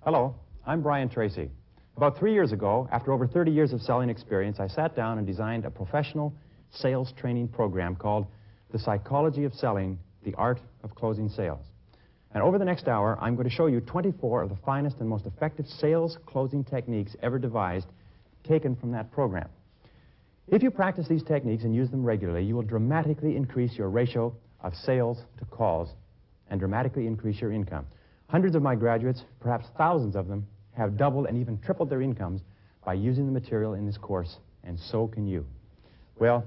Hello, I'm Brian Tracy. About 3 years ago, after over 30 years of selling experience, I sat down and designed a professional sales training program called The Psychology of Selling, the Art of Closing Sales. And over the next hour, I'm going to show you 24 of the finest and most effective sales closing techniques ever devised, taken from that program. If you practice these techniques and use them regularly, you will dramatically increase your ratio of sales to calls and dramatically increase your income. Hundreds of my graduates, perhaps thousands of them, have doubled and even tripled their incomes by using the material in this course, and so can you. Well,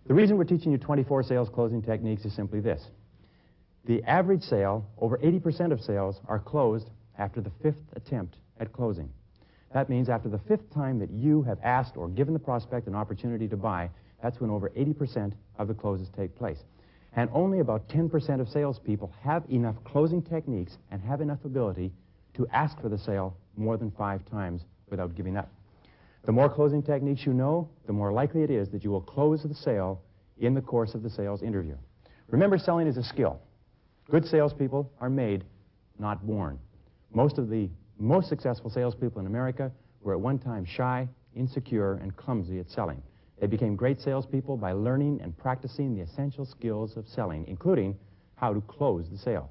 the reason we're teaching you 24 sales closing techniques is simply this. The average sale, over 80% of sales, are closed after the 5th attempt at closing. That means after the 5th time that you have asked or given the prospect an opportunity to buy, that's when over 80% of the closes take place. And only about 10% of salespeople have enough closing techniques and have enough ability to ask for the sale more than 5 times without giving up. The more closing techniques you know, the more likely it is that you will close the sale in the course of the sales interview. Remember, selling is a skill. Good salespeople are made, not born. Most of the most successful salespeople in America were at one time shy, insecure, and clumsy at selling. They became great salespeople by learning and practicing the essential skills of selling, including how to close the sale.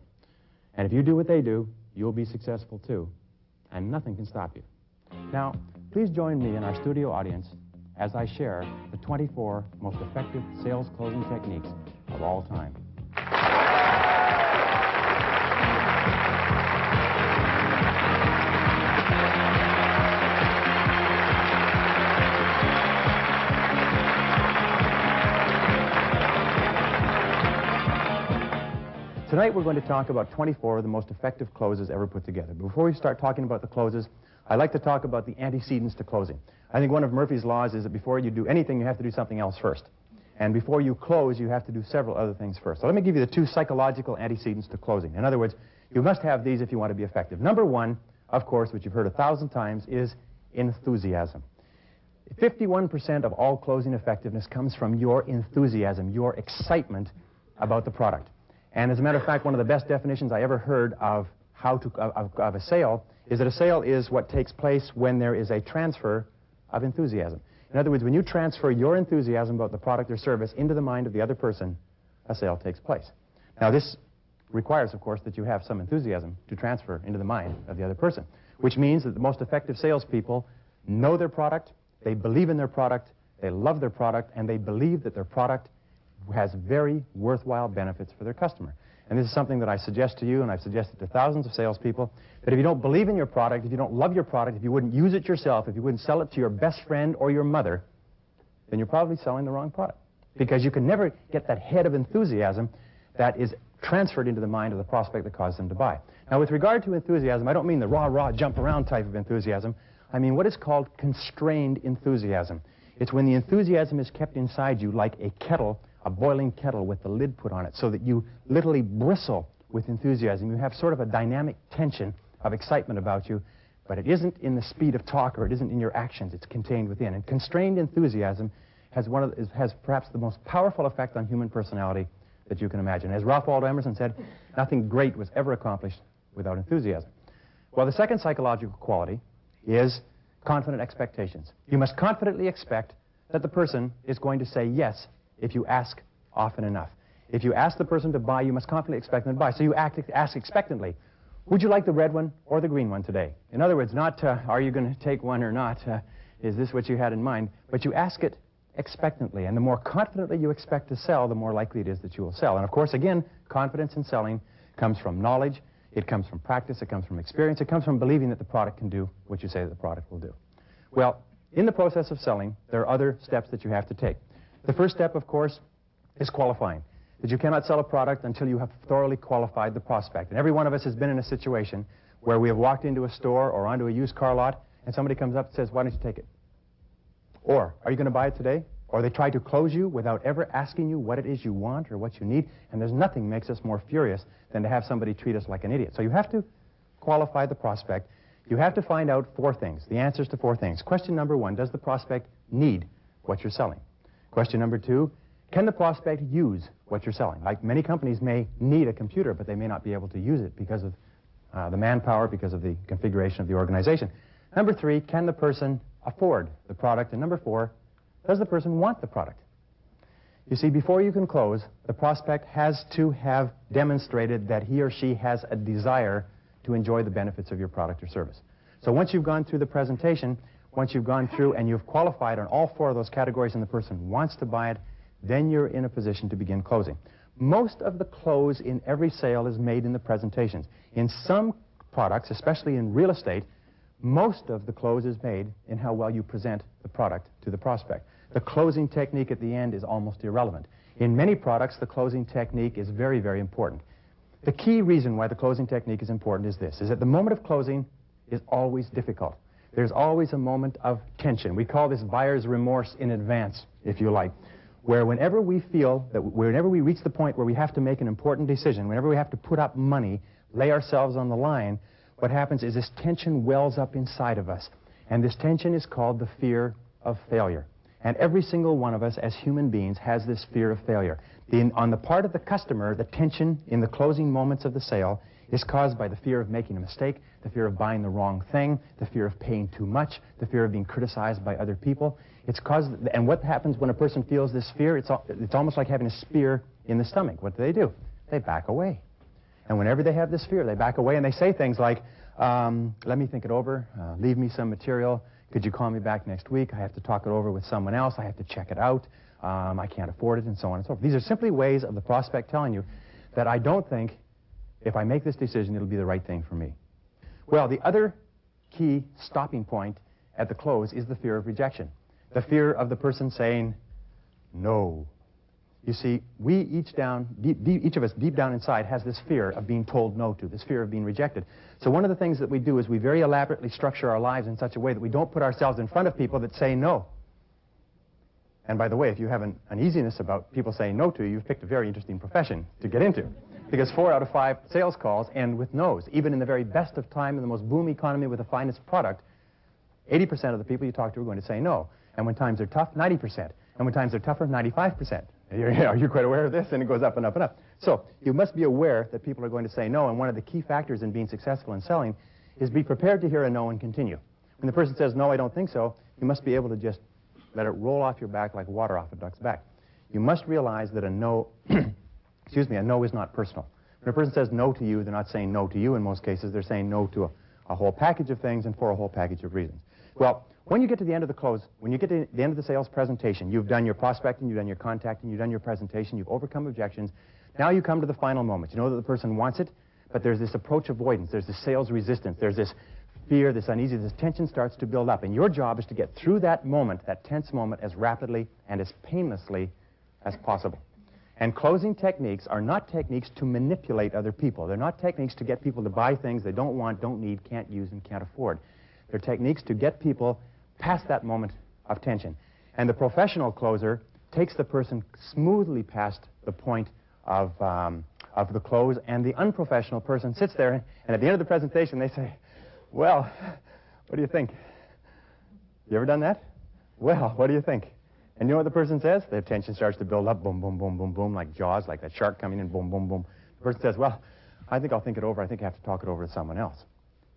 And if you do what they do, you'll be successful too, and nothing can stop you. Now, please join me in our studio audience as I share the 24 most effective sales closing techniques of all time. Tonight we're going to talk about 24 of the most effective closes ever put together. Before we start talking about the closes, I'd like to talk about the antecedents to closing. I think one of Murphy's laws is that before you do anything, you have to do something else first. And before you close, you have to do several other things first. So let me give you the 2 psychological antecedents to closing. In other words, you must have these if you want to be effective. Number 1, of course, which you've heard 1,000 times, is enthusiasm. 51% of all closing effectiveness comes from your enthusiasm, your excitement about the product. And as a matter of fact, one of the best definitions I ever heard of of a sale is that a sale is what takes place when there is a transfer of enthusiasm. In other words, when you transfer your enthusiasm about the product or service into the mind of the other person, a sale takes place. Now, this requires, of course, that you have some enthusiasm to transfer into the mind of the other person, which means that the most effective salespeople know their product, they believe in their product, they love their product, and they believe that their product has very worthwhile benefits for their customer. And this is something that I suggest to you, and I've suggested to thousands of salespeople, that if you don't believe in your product, if you don't love your product, if you wouldn't use it yourself, if you wouldn't sell it to your best friend or your mother, then you're probably selling the wrong product. Because you can never get that head of enthusiasm that is transferred into the mind of the prospect that caused them to buy. Now, with regard to enthusiasm, I don't mean the rah-rah, jump-around type of enthusiasm. I mean what is called constrained enthusiasm. It's when the enthusiasm is kept inside you like a kettle, a boiling kettle with the lid put on it, so that you literally bristle with enthusiasm. You have sort of a dynamic tension of excitement about you, but it isn't in the speed of talk or it isn't in your actions. It's contained within. And constrained enthusiasm has perhaps the most powerful effect on human personality that you can imagine. As Ralph Waldo Emerson said, nothing great was ever accomplished without enthusiasm. Well, the second psychological quality is confident expectations. You must confidently expect that the person is going to say yes if you ask often enough. If you ask the person to buy, you must confidently expect them to buy. So you ask expectantly. Would you like the red one or the green one today? In other words, not are you going to take one or not, is this what you had in mind, but you ask it expectantly. And the more confidently you expect to sell, the more likely it is that you will sell. And of course, again, confidence in selling comes from knowledge, it comes from practice, it comes from experience, it comes from believing that the product can do what you say that the product will do. Well, in the process of selling, there are other steps that you have to take. The first step, of course, is qualifying. That you cannot sell a product until you have thoroughly qualified the prospect. And every one of us has been in a situation where we have walked into a store or onto a used car lot, and somebody comes up and says, why don't you take it? Or, are you going to buy it today? Or they try to close you without ever asking you what it is you want or what you need. And there's nothing makes us more furious than to have somebody treat us like an idiot. So you have to qualify the prospect. You have to find out 4 things, the answers to 4 things. Question number 1, does the prospect need what you're selling? Question number 2, can the prospect use what you're selling? Like many companies may need a computer, but they may not be able to use it because of the manpower because of the configuration of the organization. Number 3, can the person afford the product? And number 4, does the person want the product? You see, before you can close, the prospect has to have demonstrated that he or she has a desire to enjoy the benefits of your product or service. So once you've gone through the presentation, once you've gone through and you've qualified on all 4 of those categories and the person wants to buy it, then you're in a position to begin closing. Most of the close in every sale is made in the presentations. In some products, especially in real estate, most of the close is made in how well you present the product to the prospect. The closing technique at the end is almost irrelevant. In many products, the closing technique is very, very important. The key reason why the closing technique is important is this, is that the moment of closing is always difficult. There's always a moment of tension. We call this buyer's remorse in advance, if you like, where whenever we feel that whenever we reach the point where we have to make an important decision, whenever we have to put up money, lay ourselves on the line, what happens is this tension wells up inside of us. And this tension is called the fear of failure. And every single one of us as human beings has this fear of failure. On the part of the customer, the tension in the closing moments of the sale is caused by the fear of making a mistake, the fear of buying the wrong thing, the fear of paying too much, the fear of being criticized by other people. It's caused, and what happens when a person feels this fear? It's almost like having a spear in the stomach. What do? They back away. And whenever they have this fear, they back away and they say things like, let me think it over, leave me some material, could you call me back next week? I have to talk it over with someone else, I have to check it out, I can't afford it, and so on and so forth. These are simply ways of the prospect telling you that I don't think if I make this decision, it'll be the right thing for me. Well, the other key stopping point at the close is the fear of rejection. The fear of the person saying no. You see, each of us deep down inside has this fear of being told no to, this fear of being rejected. So one of the things that we do is we very elaborately structure our lives in such a way that we don't put ourselves in front of people that say no. And by the way, if you have an uneasiness about people saying no to you, you've picked a very interesting profession to get into. Because 4 out of 5 sales calls end with no's. Even in the very best of time in the most boom economy with the finest product, 80% of the people you talk to are going to say no. And when times are tough, 90%. And when times are tougher, 95%. You're quite aware of this, and it goes up and up and up. So you must be aware that people are going to say no, and one of the key factors in being successful in selling is be prepared to hear a no and continue. When the person says, no, I don't think so, you must be able to just let it roll off your back like water off a duck's back. You must realize that a no, excuse me, a no is not personal. When a person says no to you, they're not saying no to you in most cases. They're saying no to a whole package of things and for a whole package of reasons. Well, when you get to the end of the close, when you get to the end of the sales presentation, you've done your prospecting, you've done your contacting, you've done your presentation, you've overcome objections. Now you come to the final moment. You know that the person wants it, but there's this approach avoidance, there's this sales resistance, there's this fear, this uneasiness, this tension starts to build up. And your job is to get through that moment, that tense moment, as rapidly and as painlessly as possible. And closing techniques are not techniques to manipulate other people. They're not techniques to get people to buy things they don't want, don't need, can't use, and can't afford. They're techniques to get people past that moment of tension. And the professional closer takes the person smoothly past the point of the close, and the unprofessional person sits there, and at the end of the presentation they say, well, what do you think? You ever done that? Well, what do you think? And you know what the person says? The tension starts to build up, boom, boom, boom, boom, boom, like Jaws, like that shark coming in, boom, boom, boom. The person says, well, I think I'll think it over. I think I have to talk it over with someone else.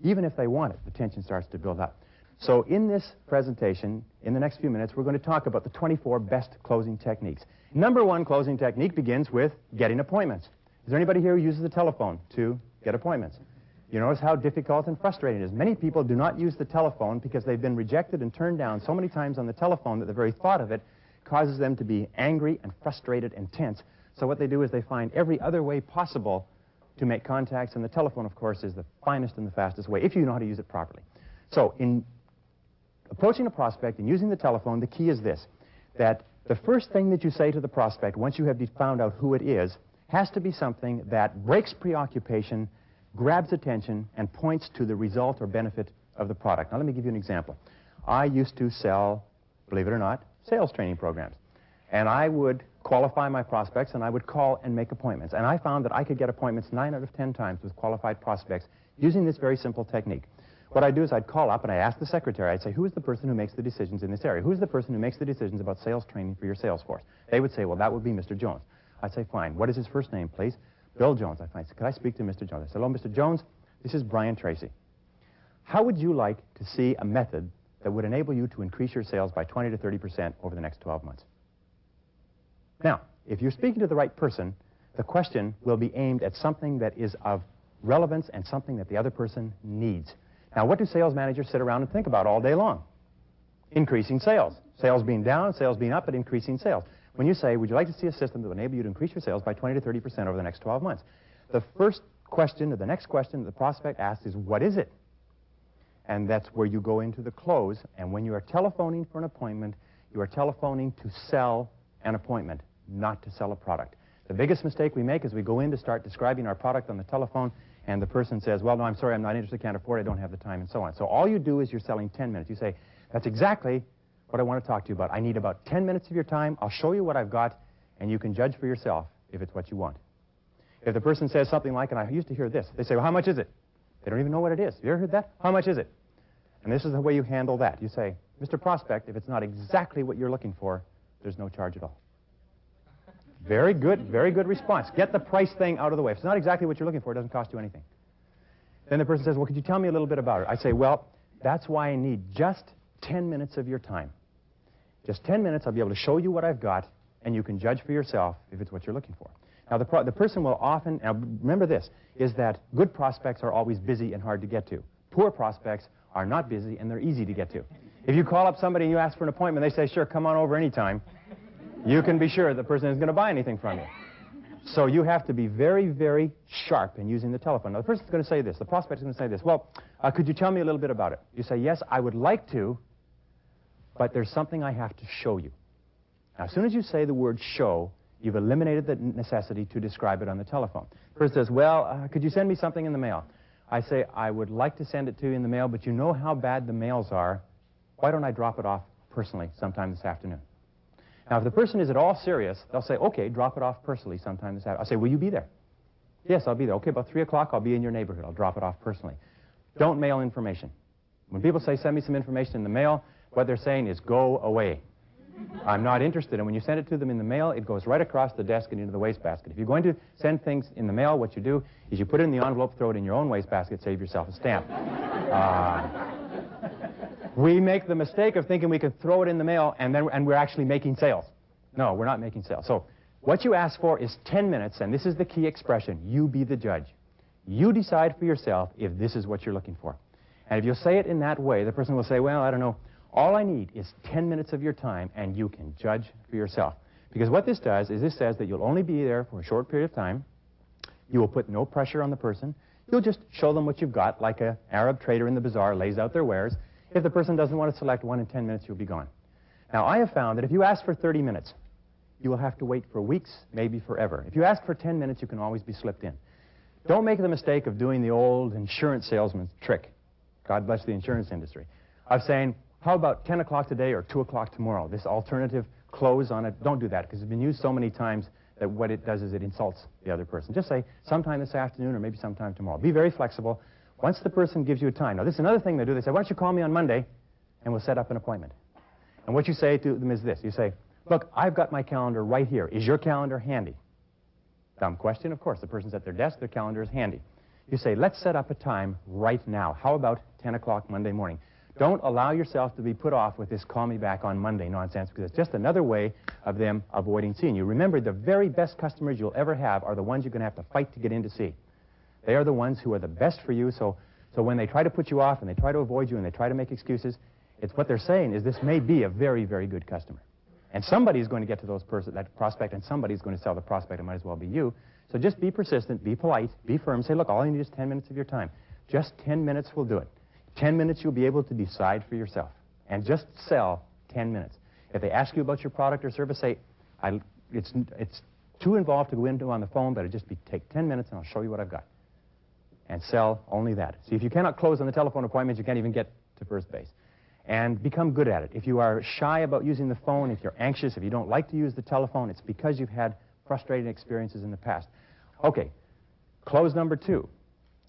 Even if they want it, the tension starts to build up. So in this presentation, in the next few minutes, we're going to talk about the 24 best closing techniques. Number 1 closing technique begins with getting appointments. Is there anybody here who uses the telephone to get appointments? You notice how difficult and frustrating it is. Many people do not use the telephone because they've been rejected and turned down so many times on the telephone that the very thought of it causes them to be angry and frustrated and tense. So what they do is they find every other way possible to make contacts, and the telephone, of course, is the finest and the fastest way, if you know how to use it properly. So in approaching a prospect and using the telephone, the key is this, that the first thing that you say to the prospect, once you have found out who it is, has to be something that breaks preoccupation, grabs attention, and points to the result or benefit of the product. Now, let me give you an example. I used to sell, believe it or not, sales training programs. And I would qualify my prospects, and I would call and make appointments. And I found that I could get appointments 9 out of 10 times with qualified prospects using this very simple technique. What I'd do is I'd call up and I'd ask the secretary, I'd say, who is the person who makes the decisions in this area? Who's the person who makes the decisions about sales training for your sales force? They would say, well, that would be Mr. Jones. I'd say, fine. What is his first name, please? Bill Jones. I'd say, could I speak to Mr. Jones? I said, hello, Mr. Jones. This is Brian Tracy. How would you like to see a method that would enable you to increase your sales by 20 to 30% over the next 12 months? Now, if you're speaking to the right person, the question will be aimed at something that is of relevance and something that the other person needs. Now, what do sales managers sit around and think about all day long? Increasing sales. Sales being down, sales being up, but increasing sales. When you say, would you like to see a system that would enable you to increase your sales by 20 to 30% over the next 12 months? The first question, or the next question that the prospect asks is, what is it? And that's where you go into the close. And when you are telephoning for an appointment, you are telephoning to sell an appointment, not to sell a product. The biggest mistake we make is we go in to start describing our product on the telephone, and the person says, well, no, I'm sorry, I'm not interested, can't afford it, I don't have the time, and so on. So all you do is you're selling 10 minutes. You say, that's exactly what I want to talk to you about. I need about 10 minutes of your time. I'll show you what I've got, and you can judge for yourself if it's what you want. If the person says something like, and I used to hear this, they say, well, how much is it? They don't even know what it is. You ever heard that? How much is it? And this is the way you handle that. You say, Mr. Prospect, if it's not exactly what you're looking for, there's no charge at all. Very good response. Get the price thing out of the way. If it's not exactly what you're looking for, it doesn't cost you anything. Then the person says, well, could you tell me a little bit about it? I say, well, that's why I need just 10 minutes of your time. Just 10 minutes, I'll be able to show you what I've got, and you can judge for yourself if it's what you're looking for. Now, the person will often, now remember this, is that good prospects are always busy and hard to get to. Poor prospects are not busy, and they're easy to get to. If you call up somebody and you ask for an appointment, they say, sure, come on over anytime. You can be sure the person isn't going to buy anything from you. So you have to be very sharp in using the telephone. Now, the person's going to say this. The prospect's going to say this. Well, could you tell me a little bit about it? You say, yes, I would like to, but there's something I have to show you. Now, as soon as you say the word show, you've eliminated the necessity to describe it on the telephone. The person says, well, could you send me something in the mail? I say, I would like to send it to you in the mail, but you know how bad the mails are. Why don't I drop it off personally sometime this afternoon? Now, if the person is at all serious, they'll say, okay, drop it off personally sometime this afternoon. I'll say, will you be there? Yes, I'll be there. Okay, about 3 o'clock, I'll be in your neighborhood. I'll drop it off personally. Don't mail information. When people say, send me some information in the mail, what they're saying is, go away. I'm not interested. And when you send it to them in the mail, it goes right across the desk and into the wastebasket. If you're going to send things in the mail, what you do is you put it in the envelope, throw it in your own wastebasket, save yourself a stamp. We make the mistake of thinking we can throw it in the mail and we're actually making sales. No, we're not making sales. So what you ask for is 10 minutes, and this is the key expression. You be the judge. You decide for yourself if this is what you're looking for. And if you say it in that way, the person will say, well, I don't know. All I need is 10 minutes of your time, and you can judge for yourself. Because what this does is this says that you'll only be there for a short period of time. You will put no pressure on the person. You'll just show them what you've got, like an Arab trader in the bazaar lays out their wares. If the person doesn't want to select one in 10 minutes, you'll be gone. Now, I have found that if you ask for 30 minutes, you will have to wait for weeks, maybe forever. If you ask for 10 minutes, you can always be slipped in. Don't make the mistake of doing the old insurance salesman's trick. God bless the insurance industry. Of saying, how about 10 o'clock today or 2 o'clock tomorrow? This alternative close on it. Don't do that, because it's been used so many times that what it does is it insults the other person. Just say, sometime this afternoon or maybe sometime tomorrow. Be very flexible. Once the person gives you a time. Now, this is another thing they do. They say, why don't you call me on Monday, and we'll set up an appointment. And what you say to them is this. You say, look, I've got my calendar right here. Is your calendar handy? Dumb question, of course. The person's at their desk. Their calendar is handy. You say, let's set up a time right now. How about 10 o'clock Monday morning? Don't allow yourself to be put off with this call me back on Monday nonsense, because it's just another way of them avoiding seeing you. Remember, the very best customers you'll ever have are the ones you're going to have to fight to get in to see. They are the ones who are the best for you, so when they try to put you off and they try to avoid you and they try to make excuses, it's what they're saying is this may be a very good customer. And somebody's going to get to that prospect, and somebody's going to sell the prospect. It might as well be you. So just be persistent, be polite, be firm. Say, look, all I need is 10 minutes of your time. Just 10 minutes will do it. 10 minutes you'll be able to decide for yourself. And just sell 10 minutes. If they ask you about your product or service, say, it's too involved to go into on the phone, but it'll just take 10 minutes and I'll show you what I've got. And sell only that. See, if you cannot close on the telephone appointments, you can't even get to first base. And become good at it. If you are shy about using the phone, if you're anxious, if you don't like to use the telephone, it's because you've had frustrating experiences in the past. Okay, close number 2.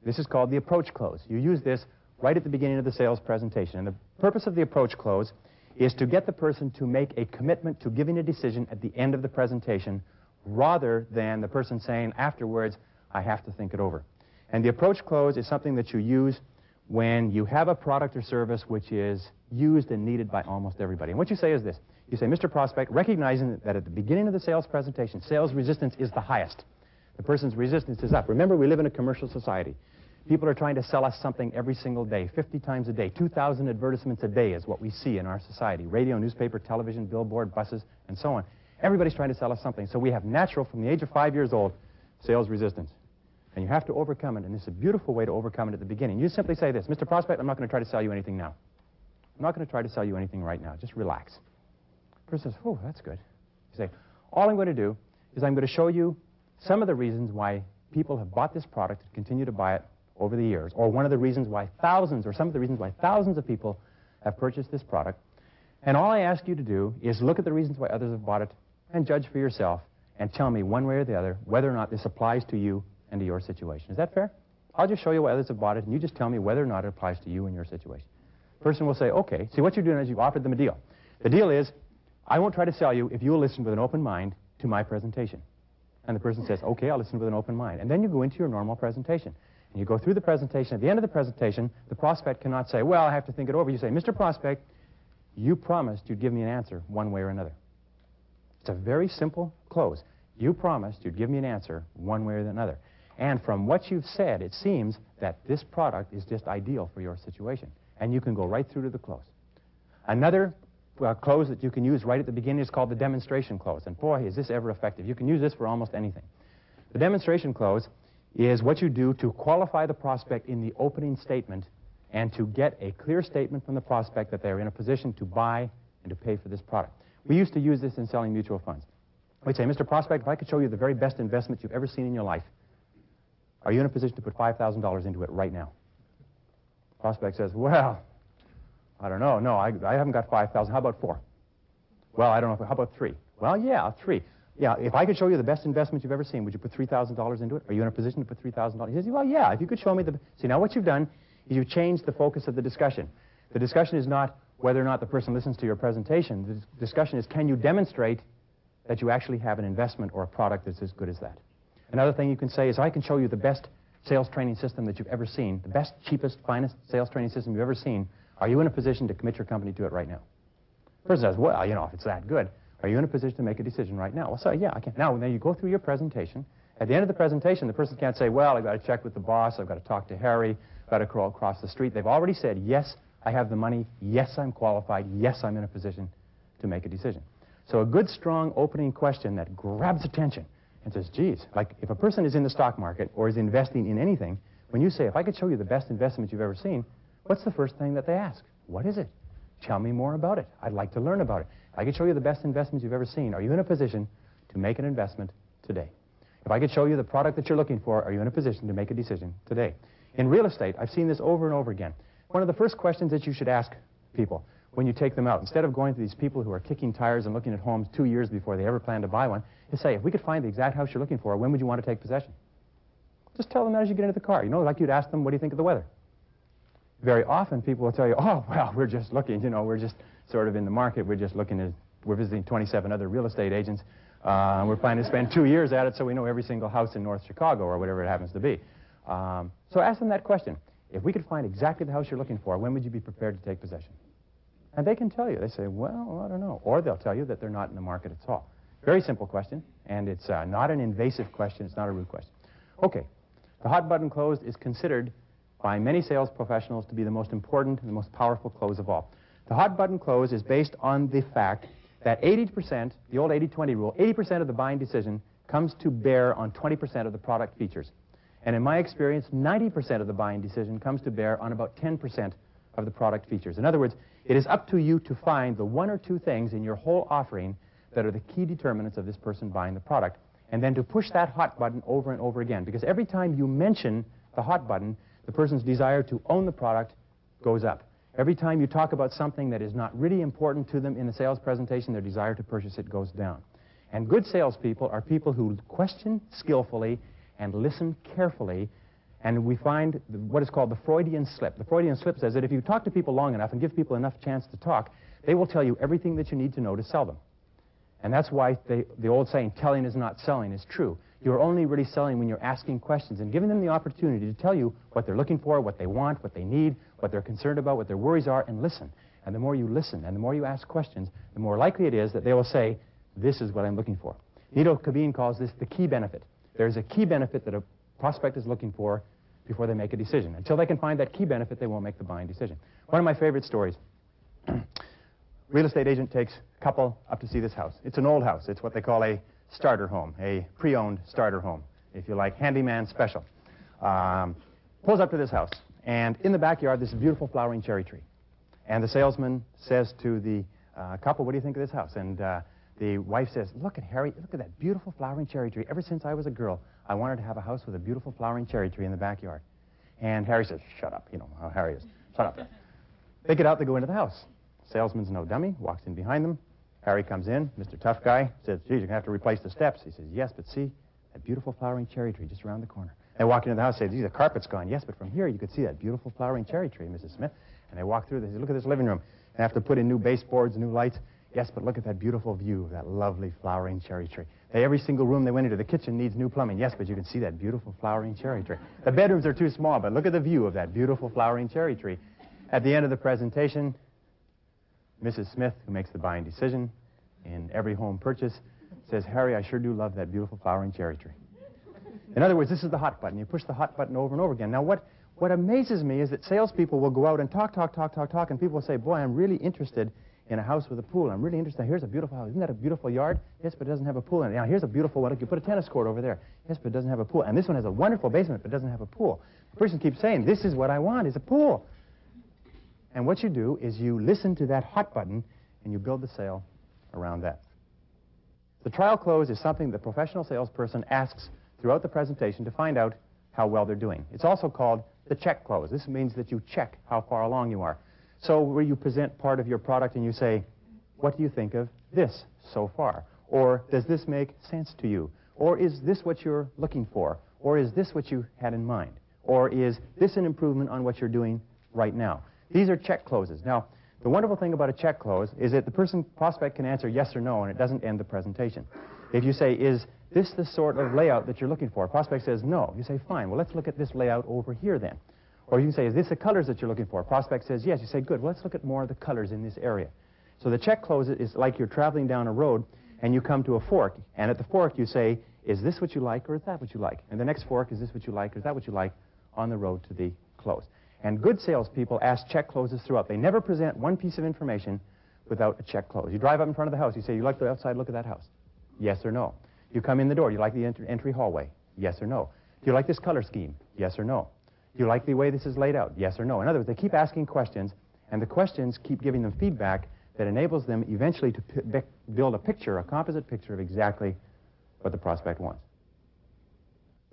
This is called the approach close. You use this right at the beginning of the sales presentation. And the purpose of the approach close is to get the person to make a commitment to giving a decision at the end of the presentation, rather than the person saying afterwards, I have to think it over. And the approach close is something that you use when you have a product or service which is used and needed by almost everybody. And what you say is this. You say, Mr. Prospect, recognizing that at the beginning of the sales presentation, sales resistance is the highest. The person's resistance is up. Remember, we live in a commercial society. People are trying to sell us something every single day, 50 times a day. 2,000 advertisements a day is what we see in our society. Radio, newspaper, television, billboard, buses, and so on. Everybody's trying to sell us something. So we have natural, from the age of 5 years old, sales resistance. And you have to overcome it, and it's a beautiful way to overcome it at the beginning. You simply say this, Mr. Prospect, I'm not going to try to sell you anything now. I'm not going to try to sell you anything right now. Just relax. The person says, oh, that's good. You say, all I'm going to do is I'm going to show you some of the reasons why people have bought this product and continue to buy it over the years, or one of the reasons why thousands, or some of the reasons why thousands of people have purchased this product. And all I ask you to do is look at the reasons why others have bought it and judge for yourself and tell me one way or the other whether or not this applies to you and to your situation. Is that fair? I'll just show you why others have bought it, and you just tell me whether or not it applies to you and your situation. The person will say, okay. See, what you're doing is you've offered them a deal. The deal is, I won't try to sell you if you'll listen with an open mind to my presentation. And the person says, okay, I'll listen with an open mind. And then you go into your normal presentation. And you go through the presentation. At the end of the presentation, the prospect cannot say, well, I have to think it over. You say, Mr. Prospect, you promised you'd give me an answer one way or another. It's a very simple close. You promised you'd give me an answer one way or another. And from what you've said, it seems that this product is just ideal for your situation. And you can go right through to the close. Another close that you can use right at the beginning is called the demonstration close. And boy, is this ever effective. You can use this for almost anything. The demonstration close is what you do to qualify the prospect in the opening statement and to get a clear statement from the prospect that they're in a position to buy and to pay for this product. We used to use this in selling mutual funds. We'd say, Mr. Prospect, if I could show you the very best investment you've ever seen in your life, are you in a position to put $5,000 into it right now? The prospect says, well, I don't know. No, I haven't got 5,000. How about 4? Well, I don't know. How about 3? Well, yeah, 3. Yeah, if I could show you the best investment you've ever seen, would you put $3,000 into it? Are you in a position to put $3,000? He says, well, yeah, if you could show me the... See, now what you've done is you've changed the focus of the discussion. The discussion is not whether or not the person listens to your presentation. The discussion is, can you demonstrate that you actually have an investment or a product that's as good as that? Another thing you can say is, I can show you the best sales training system that you've ever seen, the best, cheapest, finest sales training system you've ever seen. Are you in a position to commit your company to it right now? The person says, well, you know, if it's that good, are you in a position to make a decision right now? Well, so yeah, I can. Now, then you go through your presentation. At the end of the presentation, the person can't say, well, I've got to check with the boss, I've got to talk to Harry, I've got to crawl across the street. They've already said, yes, I have the money, yes, I'm qualified, yes, I'm in a position to make a decision. So a good, strong opening question that grabs attention and says, geez, like if a person is in the stock market or is investing in anything, when you say, if I could show you the best investment you've ever seen, what's the first thing that they ask? What is it? Tell me more about it. I'd like to learn about it. If I could show you the best investments you've ever seen, are you in a position to make an investment today? If I could show you the product that you're looking for, are you in a position to make a decision today? In real estate, I've seen this over and over again. One of the first questions that you should ask people when you take them out, instead of going to these people who are kicking tires and looking at homes 2 years before they ever plan to buy one, is say, if we could find the exact house you're looking for, when would you want to take possession? Just tell them that as you get into the car. You know, like you'd ask them, what do you think of the weather? Very often people will tell you, oh, well, we're just looking, you know, we're just sort of in the market, we're just looking at, we're visiting 27 other real estate agents, we're planning to spend 2 years at it so we know every single house in North Chicago or whatever it happens to be. So ask them that question. If we could find exactly the house you're looking for, when would you be prepared to take possession? And they can tell you. They say, well, I don't know. Or they'll tell you that they're not in the market at all. Very simple question, and it's not an invasive question. It's not a rude question. Okay, the hot button close is considered by many sales professionals to be the most important and the most powerful close of all. The hot button close is based on the fact that 80%, the old 80-20 rule, 80% of the buying decision comes to bear on 20% of the product features. And in my experience, 90% of the buying decision comes to bear on about 10% of the product features. In other words, it is up to you to find the 1 or 2 things in your whole offering that are the key determinants of this person buying the product, and then to push that hot button over and over again. Because every time you mention the hot button, the person's desire to own the product goes up. Every time you talk about something that is not really important to them in the sales presentation, their desire to purchase it goes down. And good salespeople are people who question skillfully and listen carefully, and we find what is called the Freudian slip. The Freudian slip says that if you talk to people long enough and give people enough chance to talk, they will tell you everything that you need to know to sell them. And that's why the old saying, telling is not selling, is true. You're only really selling when you're asking questions and giving them the opportunity to tell you what they're looking for, what they want, what they need, what they're concerned about, what their worries are, and listen. And the more you listen and the more you ask questions, the more likely it is that they will say, this is what I'm looking for. Nito Kabin calls this the key benefit. There's a key benefit that a prospect is looking for before they make a decision. Until they can find that key benefit, they won't make the buying decision. One of my favorite stories. Real estate agent takes a couple up to see this house. It's an old house. It's what they call a starter home, a pre-owned starter home, if you like, handyman special. Pulls up to this house, and in the backyard, this beautiful flowering cherry tree. And the salesman says to the couple, what do you think of this house? And the wife says, look at Harry, look at that beautiful flowering cherry tree. Ever since I was a girl, I wanted to have a house with a beautiful flowering cherry tree in the backyard. And Harry says, shut up. You know how Harry is. Shut up. They get out, they go into the house. Salesman's no dummy, walks in behind them. Harry comes in, Mr. Tough Guy, says, geez, you're going to have to replace the steps. He says, yes, but see, that beautiful flowering cherry tree just around the corner. They walk into the house, say, geez, the carpet's gone. Yes, but from here you could see that beautiful flowering cherry tree, Mrs. Smith. And they walk through, they say, look at this living room. They have to put in new baseboards, new lights. Yes, but look at that beautiful view of that lovely flowering cherry tree. Every single room they went into, the kitchen needs new plumbing. Yes, but you can see that beautiful flowering cherry tree. The bedrooms are too small, but look at the view of that beautiful flowering cherry tree. At the end of the presentation, Mrs. Smith, who makes the buying decision in every home purchase, says, Harry, I sure do love that beautiful flowering cherry tree. In other words, this is the hot button. You push the hot button over and over again. Now, what amazes me is that salespeople will go out and talk, and people will say, boy, I'm really interested in a house with a pool. I'm really interested. Here's a beautiful house. Isn't that a beautiful yard? Yes, but it doesn't have a pool in it. Now, here's a beautiful one. You put a tennis court over there. Yes, but it doesn't have a pool. And this one has a wonderful basement, but doesn't have a pool. The person keeps saying, this is what I want, is a pool. And what you do is you listen to that hot button, and you build the sale around that. The trial close is something the professional salesperson asks throughout the presentation to find out how well they're doing. It's also called the check close. This means that you check how far along you are. So where you present part of your product and you say, what do you think of this so far? Or does this make sense to you? Or is this what you're looking for? Or is this what you had in mind? Or is this an improvement on what you're doing right now? These are check closes. Now, the wonderful thing about a check close is that the prospect can answer yes or no, and it doesn't end the presentation. If you say, is this the sort of layout that you're looking for? Prospect says no. You say, fine, well, let's look at this layout over here then. Or you can say, is this the colors that you're looking for? Prospect says yes. You say, good, well, let's look at more of the colors in this area. So the check close is like you're traveling down a road, and you come to a fork, and at the fork you say, is this what you like, or is that what you like? And the next fork, is this what you like, or is that what you like, on the road to the close. And good salespeople ask check closes throughout. They never present one piece of information without a check close. You drive up in front of the house. You say, you like the outside look of that house? Yes or no. You come in the door. You like the entry hallway? Yes or no. Do you like this color scheme? Yes or no. Do you like the way this is laid out? Yes or no. In other words, they keep asking questions, and the questions keep giving them feedback that enables them eventually to build a picture, a composite picture of exactly what the prospect wants.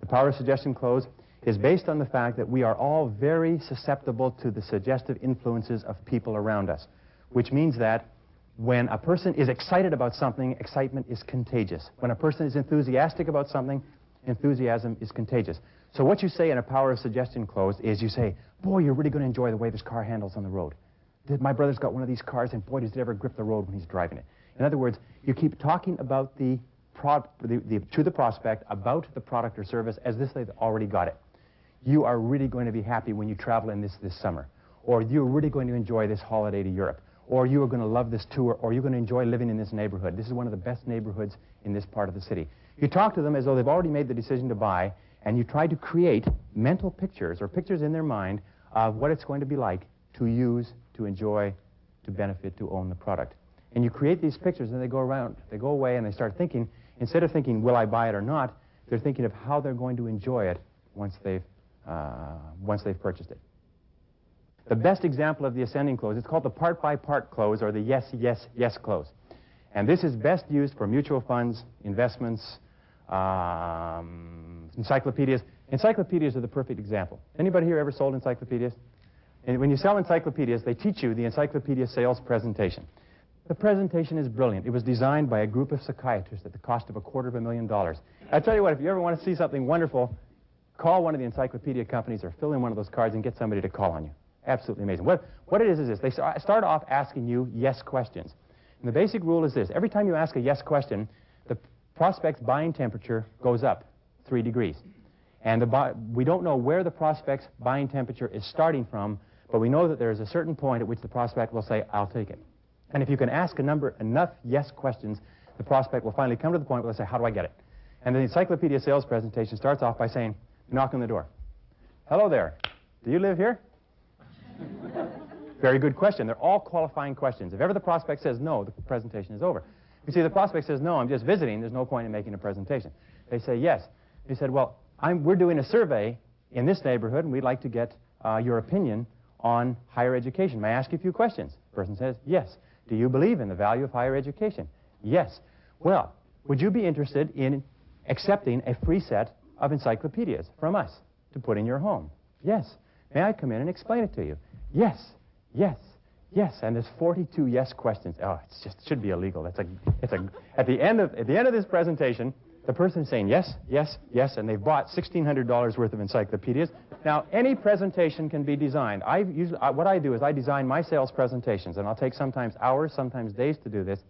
The power of suggestion close is based on the fact that we are all very susceptible to the suggestive influences of people around us, which means that when a person is excited about something, excitement is contagious. When a person is enthusiastic about something, enthusiasm is contagious. So what you say in a power of suggestion close is you say, boy, you're really going to enjoy the way this car handles on the road. My brother's got one of these cars, and boy, does it ever grip the road when he's driving it. In other words, you keep talking about to the prospect about the product or service as if they've already got it. You are really going to be happy when you travel in this summer. Or you're really going to enjoy this holiday to Europe. Or you are going to love this tour. Or you're going to enjoy living in this neighborhood. This is one of the best neighborhoods in this part of the city. You talk to them as though they've already made the decision to buy, and you try to create mental pictures or pictures in their mind of what it's going to be like to use, to enjoy, to benefit, to own the product. And you create these pictures, and they go away, and they start thinking, instead of thinking, will I buy it or not, they're thinking of how they're going to enjoy it once they've purchased it. The best example of the ascending close, it's called the part-by-part close, or the yes, yes, yes close. And this is best used for mutual funds, investments, encyclopedias. Encyclopedias are the perfect example. Anybody here ever sold encyclopedias? And when you sell encyclopedias, they teach you the encyclopedia sales presentation. The presentation is brilliant. It was designed by a group of psychiatrists at the cost of $250,000. I tell you what, if you ever want to see something wonderful, call one of the encyclopedia companies or fill in one of those cards and get somebody to call on you. Absolutely amazing. What it is this. They start off asking you yes questions. And the basic rule is this. Every time you ask a yes question, the prospect's buying temperature goes up 3 degrees. And we don't know where the prospect's buying temperature is starting from, but we know that there is a certain point at which the prospect will say, I'll take it. And if you can ask enough yes questions, the prospect will finally come to the point where they'll say, how do I get it? And the encyclopedia sales presentation starts off by saying, knock on the door. Hello there. Do you live here? Very good question. They're all qualifying questions. If ever the prospect says no, the presentation is over. You see, the prospect says, no, I'm just visiting. There's no point in making a presentation. They say, yes. He said, well, we're doing a survey in this neighborhood, and we'd like to get your opinion on higher education. May I ask you a few questions? The person says, yes. Do you believe in the value of higher education? Yes. Well, would you be interested in accepting a free set of encyclopedias from us to put in your home? Yes. May I come in and explain it to you? Yes. Yes. Yes. And there's 42 yes questions. Oh, it should be illegal. At the end of this presentation, the person is saying yes, yes, yes, and they've bought $1,600 worth of encyclopedias. Now, any presentation can be designed. What I do is I design my sales presentations, and I'll take sometimes hours, sometimes days to do this,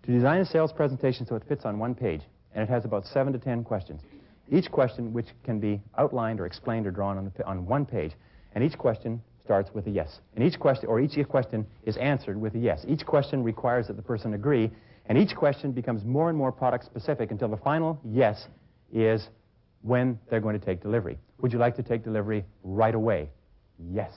to design a sales presentation so it fits on one page, and it has about 7 to 10 questions. Each question which can be outlined or explained or drawn on one page, and each question starts with a yes. And each question is answered with a yes. Each question requires that the person agree, and each question becomes more and more product specific until the final yes is when they're going to take delivery. Would you like to take delivery right away? Yes.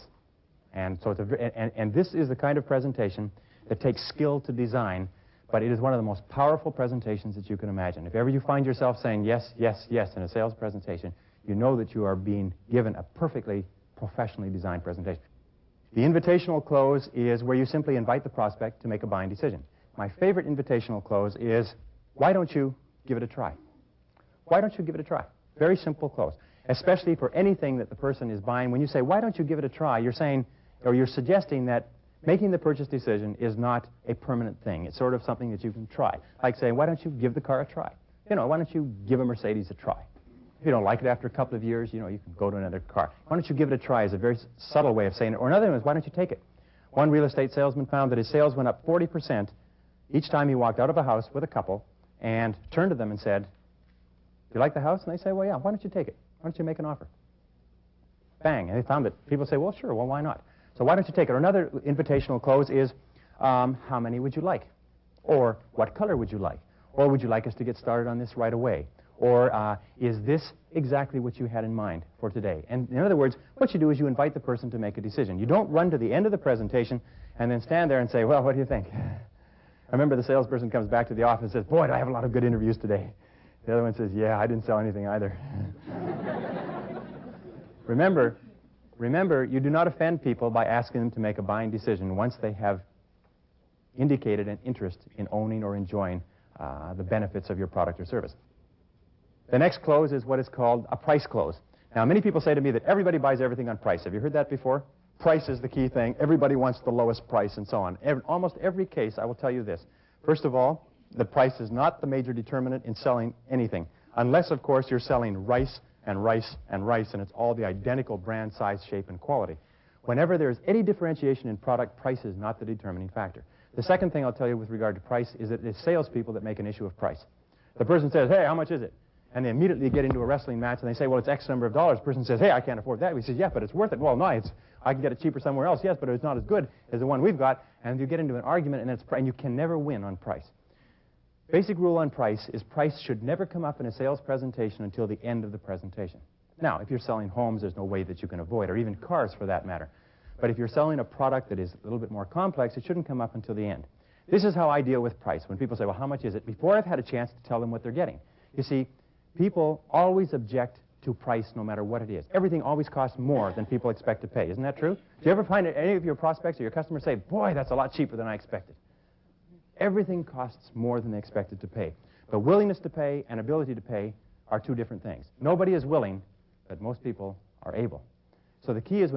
And so and this is the kind of presentation that takes skill to design, but it is one of the most powerful presentations that you can imagine. If ever you find yourself saying yes, yes, yes in a sales presentation, you know that you are being given a perfectly professionally designed presentation. The invitational close is where you simply invite the prospect to make a buying decision. My favorite invitational close is, why don't you give it a try? Why don't you give it a try? Very simple close, especially for anything that the person is buying. When you say, why don't you give it a try, you're saying, or you're suggesting that making the purchase decision is not a permanent thing. It's sort of something that you can try. Like saying, why don't you give the car a try? You know, why don't you give a Mercedes a try? If you don't like it after a couple of years, you know, you can go to another car. Why don't you give it a try is a very subtle way of saying it. Or another one is, why don't you take it? One real estate salesman found that his sales went up 40% each time he walked out of a house with a couple and turned to them and said, do you like the house? And they say, well, yeah, why don't you take it? Why don't you make an offer? Bang. And they found that people say, well, sure, well, why not? So why don't you take it? Or another invitational close is, how many would you like? Or what color would you like? Or would you like us to get started on this right away? Or is this exactly what you had in mind for today? And in other words, what you do is you invite the person to make a decision. You don't run to the end of the presentation and then stand there and say, well, what do you think? I remember the salesperson comes back to the office and says, boy, do I have a lot of good interviews today. The other one says, yeah, I didn't sell anything either. Remember, you do not offend people by asking them to make a buying decision once they have indicated an interest in owning or enjoying the benefits of your product or service. The next close is what is called a price close. Now, many people say to me that everybody buys everything on price. Have you heard that before? Price is the key thing. Everybody wants the lowest price and so on. Almost every case, I will tell you this. First of all, the price is not the major determinant in selling anything. Unless, of course, you're selling rice and rice and rice, and it's all the identical brand, size, shape, and quality. Whenever there's any differentiation in product, price is not the determining factor. The second thing I'll tell you with regard to price is that it's salespeople that make an issue of price. The person says, hey, how much is it? And they immediately get into a wrestling match, and they say, well, it's X number of dollars. The person says, hey, I can't afford that. He says, yeah, but it's worth it. Well, no, I can get it cheaper somewhere else, yes, but it's not as good as the one we've got. And you get into an argument, and you can never win on price. Basic rule on price is price should never come up in a sales presentation until the end of the presentation. Now, if you're selling homes, there's no way that you can avoid, or even cars for that matter. But if you're selling a product that is a little bit more complex, it shouldn't come up until the end. This is how I deal with price. When people say, well, how much is it? Before I've had a chance to tell them what they're getting. You see, people always object to price no matter what it is. Everything always costs more than people expect to pay. Isn't that true? Do you ever find any of your prospects or your customers say, boy, that's a lot cheaper than I expected? Everything costs more than they expected to pay. But willingness to pay and ability to pay are two different things. Nobody is willing, but most people are able. So the key is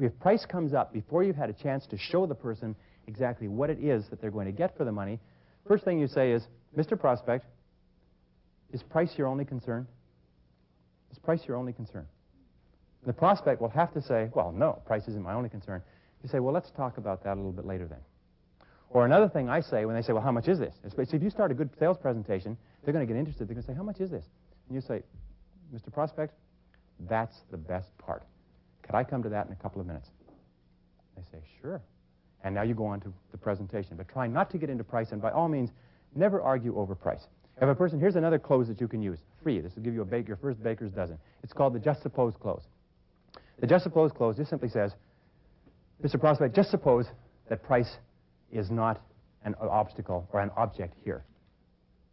if price comes up before you've had a chance to show the person exactly what it is that they're going to get for the money, first thing you say is, Mr. Prospect, is price your only concern? Is price your only concern? And the prospect will have to say, well, no, price isn't my only concern. You say, well, let's talk about that a little bit later then. Or another thing I say when they say, well, how much is this? If you start a good sales presentation, they're going to get interested. They're going to say, how much is this? And you say, Mr. Prospect, that's the best part. Could I come to that in a couple of minutes? They say, sure. And now you go on to the presentation. But try not to get into price, and by all means, never argue over price. If a person, here's another close that you can use, free. This will give you your first baker's dozen. It's called the just suppose close. The just suppose close just simply says, Mr. Prospect, just suppose that price is not an obstacle or an object here.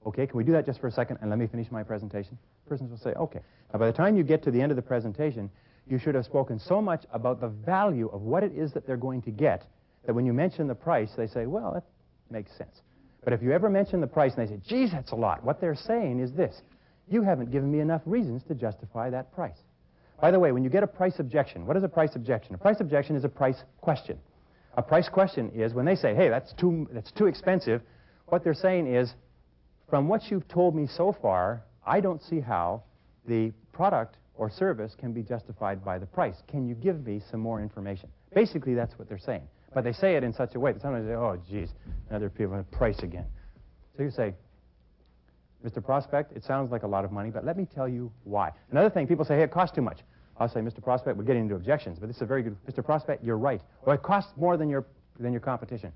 Okay, can we do that just for a second and let me finish my presentation? Persons will say, okay. Now, by the time you get to the end of the presentation, you should have spoken so much about the value of what it is that they're going to get that when you mention the price, they say, well, that makes sense. But if you ever mention the price and they say, geez, that's a lot, what they're saying is this: you haven't given me enough reasons to justify that price. By the way, when you get a price objection, what is a price objection? A price objection is a price question. A price question is when they say, hey, that's too expensive, what they're saying is, from what you've told me so far, I don't see how the product or service can be justified by the price. Can you give me some more information? Basically, that's what they're saying. But they say it in such a way that sometimes they say, oh, geez, another people have price again. So you say, Mr. Prospect, it sounds like a lot of money, but let me tell you why. Another thing, people say, hey, it costs too much. I'll say, Mr. Prospect, we're getting into objections, but this is a very good, Mr. Prospect, you're right. Well, it costs more than your competition.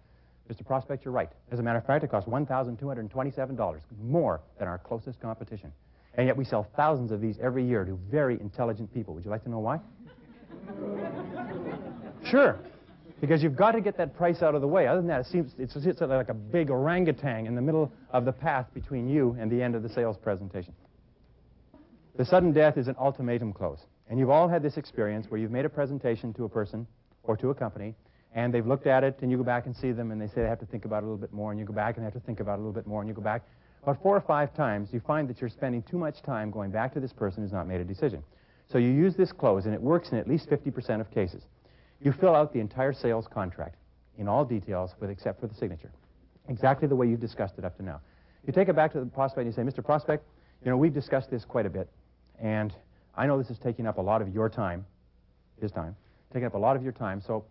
Mr. Prospect, you're right. As a matter of fact, it costs $1,227, more than our closest competition. And yet we sell thousands of these every year to very intelligent people. Would you like to know why? Sure. Because you've got to get that price out of the way. Other than that, it sits like a big orangutan in the middle of the path between you and the end of the sales presentation. The sudden death is an ultimatum close. And you've all had this experience where you've made a presentation to a person or to a company, and they've looked at it, and you go back and see them, and they say they have to think about it a little bit more, and you go back and they have to think about it a little bit more, and you go back. About 4 or 5 times, you find that you're spending too much time going back to this person who's not made a decision. So you use this close, and it works in at least 50% of cases. You fill out the entire sales contract in all details except for the signature, exactly the way you've discussed it up to now. You take it back to the prospect and you say, Mr. Prospect, you know, we've discussed this quite a bit, and I know this is taking up a lot of your time, his time, taking up a lot of your time, so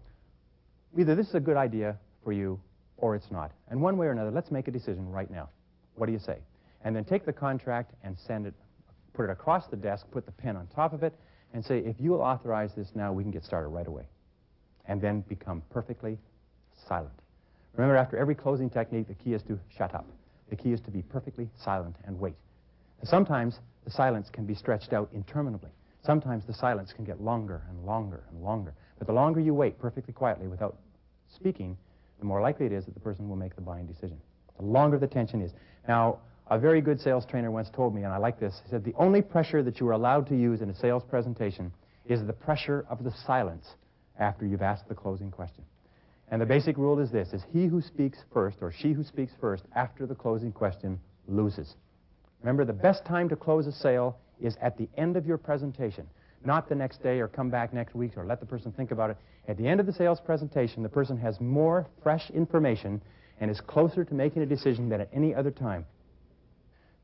either this is a good idea for you or it's not. And one way or another, let's make a decision right now. What do you say? And then take the contract and send it, put it across the desk, put the pen on top of it, and say, if you will authorize this now, we can get started right away. And then become perfectly silent. Remember, after every closing technique, the key is to shut up. The key is to be perfectly silent and wait. And sometimes the silence can be stretched out interminably. Sometimes the silence can get longer and longer and longer. But the longer you wait perfectly quietly without speaking, the more likely it is that the person will make the buying decision. The longer the tension is. Now, a very good sales trainer once told me, and I like this, he said, the only pressure that you are allowed to use in a sales presentation is the pressure of the silence after you've asked the closing question. And the basic rule is this, is he who speaks first, or she who speaks first after the closing question loses. Remember, the best time to close a sale is at the end of your presentation, not the next day or come back next week or let the person think about it. At the end of the sales presentation, the person has more fresh information and is closer to making a decision than at any other time.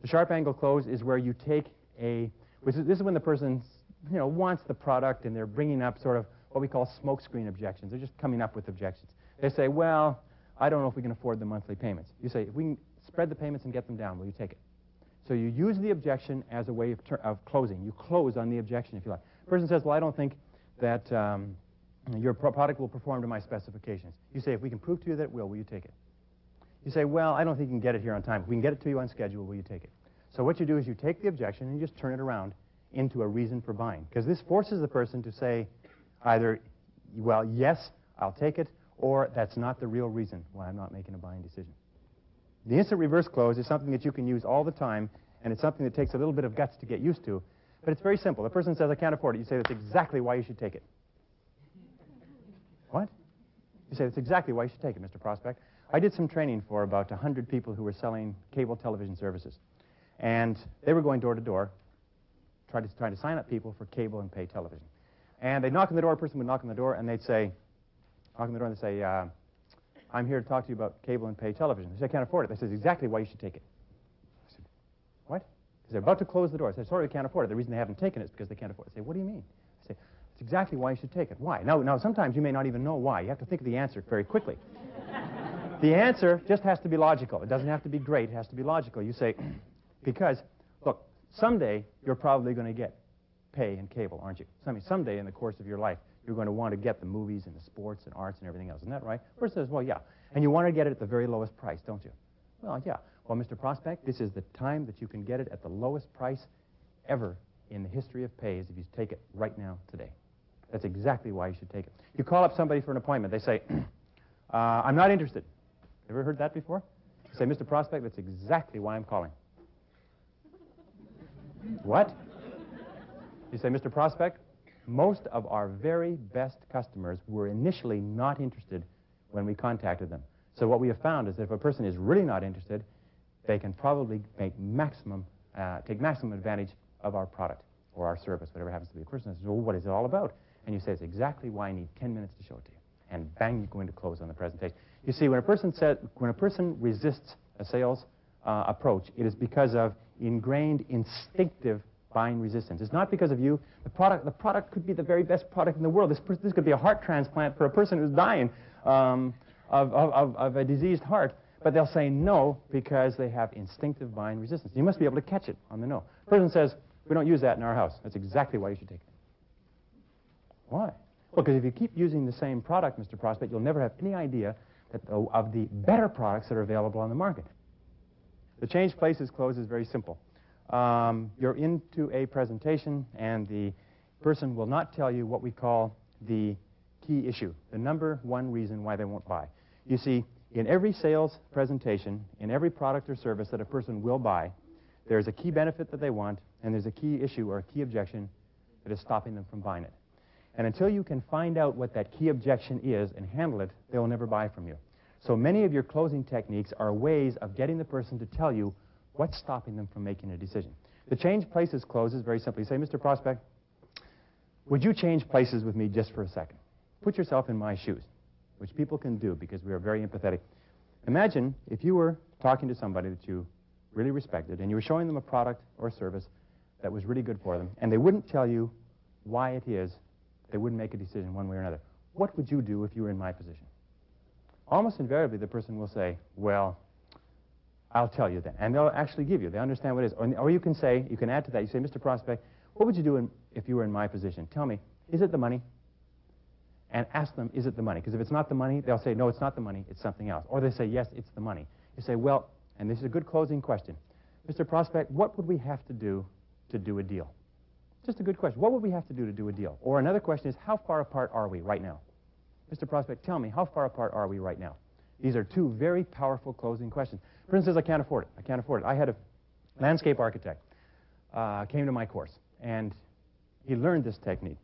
The sharp angle close is where you take this is when the person, you know, wants the product and they're bringing up sort of what we call smokescreen objections. They're just coming up with objections. They say, well, I don't know if we can afford the monthly payments. You say, if we can spread the payments and get them down, will you take it? So you use the objection as a way of closing. You close on the objection, if you like. The person says, well, I don't think that your product will perform to my specifications. You say, if we can prove to you that it will you take it? You say, well, I don't think you can get it here on time. If we can get it to you on schedule, will you take it? So what you do is you take the objection and you just turn it around into a reason for buying. Because this forces the person to say either, well, yes, I'll take it, or that's not the real reason why I'm not making a buying decision. The instant reverse close is something that you can use all the time, and it's something that takes a little bit of guts to get used to. But it's very simple. The person says, I can't afford it. You say, that's exactly why you should take it. What? You say, that's exactly why you should take it, Mr. Prospect. I did some training for about 100 people who were selling cable television services. And they were going door to door, trying to sign up people for cable and pay television. And they'd knock on the door, a person would knock on the door, and they'd say, I'm here to talk to you about cable and pay television. They say, I can't afford it. They said, exactly why you should take it. I said, what? Because they're about to close the door. I said, sorry, we can't afford it. The reason they haven't taken it is because they can't afford it. I say, what do you mean? I say, it's exactly why you should take it. Why? Now, sometimes you may not even know why. You have to think of the answer very quickly. The answer just has to be logical. It doesn't have to be great. It has to be logical. You say, because, look, someday you're probably going to get pay in cable, aren't you? Someday in the course of your life, you're going to want to get the movies and the sports and arts and everything else. Isn't that right? Person says, well, yeah. And you want to get it at the very lowest price, don't you? Well, yeah. Well, Mr. Prospect, this is the time that you can get it at the lowest price ever in the history of pays if you take it right now, today. That's exactly why you should take it. You call up somebody for an appointment. They say, I'm not interested. Ever heard that before? You say, Mr. Prospect, that's exactly why I'm calling. What? You say, Mr. Prospect, most of our very best customers were initially not interested when we contacted them. So what we have found is that if a person is really not interested, they can probably make take maximum advantage of our product or our service, whatever happens to be. A person says, well, what is it all about? And you say, it's exactly why I need 10 minutes to show it to you. And bang, you go into close on the presentation. You see, when a person resists a sales approach, it is because of ingrained, instinctive buying resistance. It's not because of you. The product could be the very best product in the world. This could be a heart transplant for a person who's dying of a diseased heart. But they'll say no because they have instinctive buying resistance. You must be able to catch it on the no. The person says, we don't use that in our house. That's exactly why you should take it. Why? Well, because if you keep using the same product, Mr. Prospect, you'll never have any idea of the better products that are available on the market. The change places close is very simple. You're into a presentation, and the person will not tell you what we call the key issue, the number one reason why they won't buy. You see, in every sales presentation, in every product or service that a person will buy, there's a key benefit that they want, and there's a key issue or a key objection that is stopping them from buying it. And until you can find out what that key objection is and handle it, they will never buy from you. So many of your closing techniques are ways of getting the person to tell you what's stopping them from making a decision. The change places close is very simply. Say, Mr. Prospect, would you change places with me just for a second? Put yourself in my shoes, which people can do because we are very empathetic. Imagine if you were talking to somebody that you really respected, and you were showing them a product or a service that was really good for them, and they wouldn't tell you why it is they wouldn't make a decision one way or another. What would you do if you were in my position? Almost invariably, the person will say, well, I'll tell you then. And they'll actually give you. They understand what it is. Or you can say, you can add to that, you say, Mr. Prospect, what would you do if you were in my position? Tell me, is it the money? And ask them, is it the money? Because if it's not the money, they'll say, no, it's not the money, it's something else. Or they say, yes, it's the money. You say, well, and this is a good closing question. Mr. Prospect, what would we have to do a deal? Just a good question. What would we have to do a deal? Or another question is, how far apart are we right now? Mr. Prospect, tell me, how far apart are we right now? These are two very powerful closing questions. For instance, I can't afford it. I can't afford it. I had a landscape architect came to my course, and he learned this technique.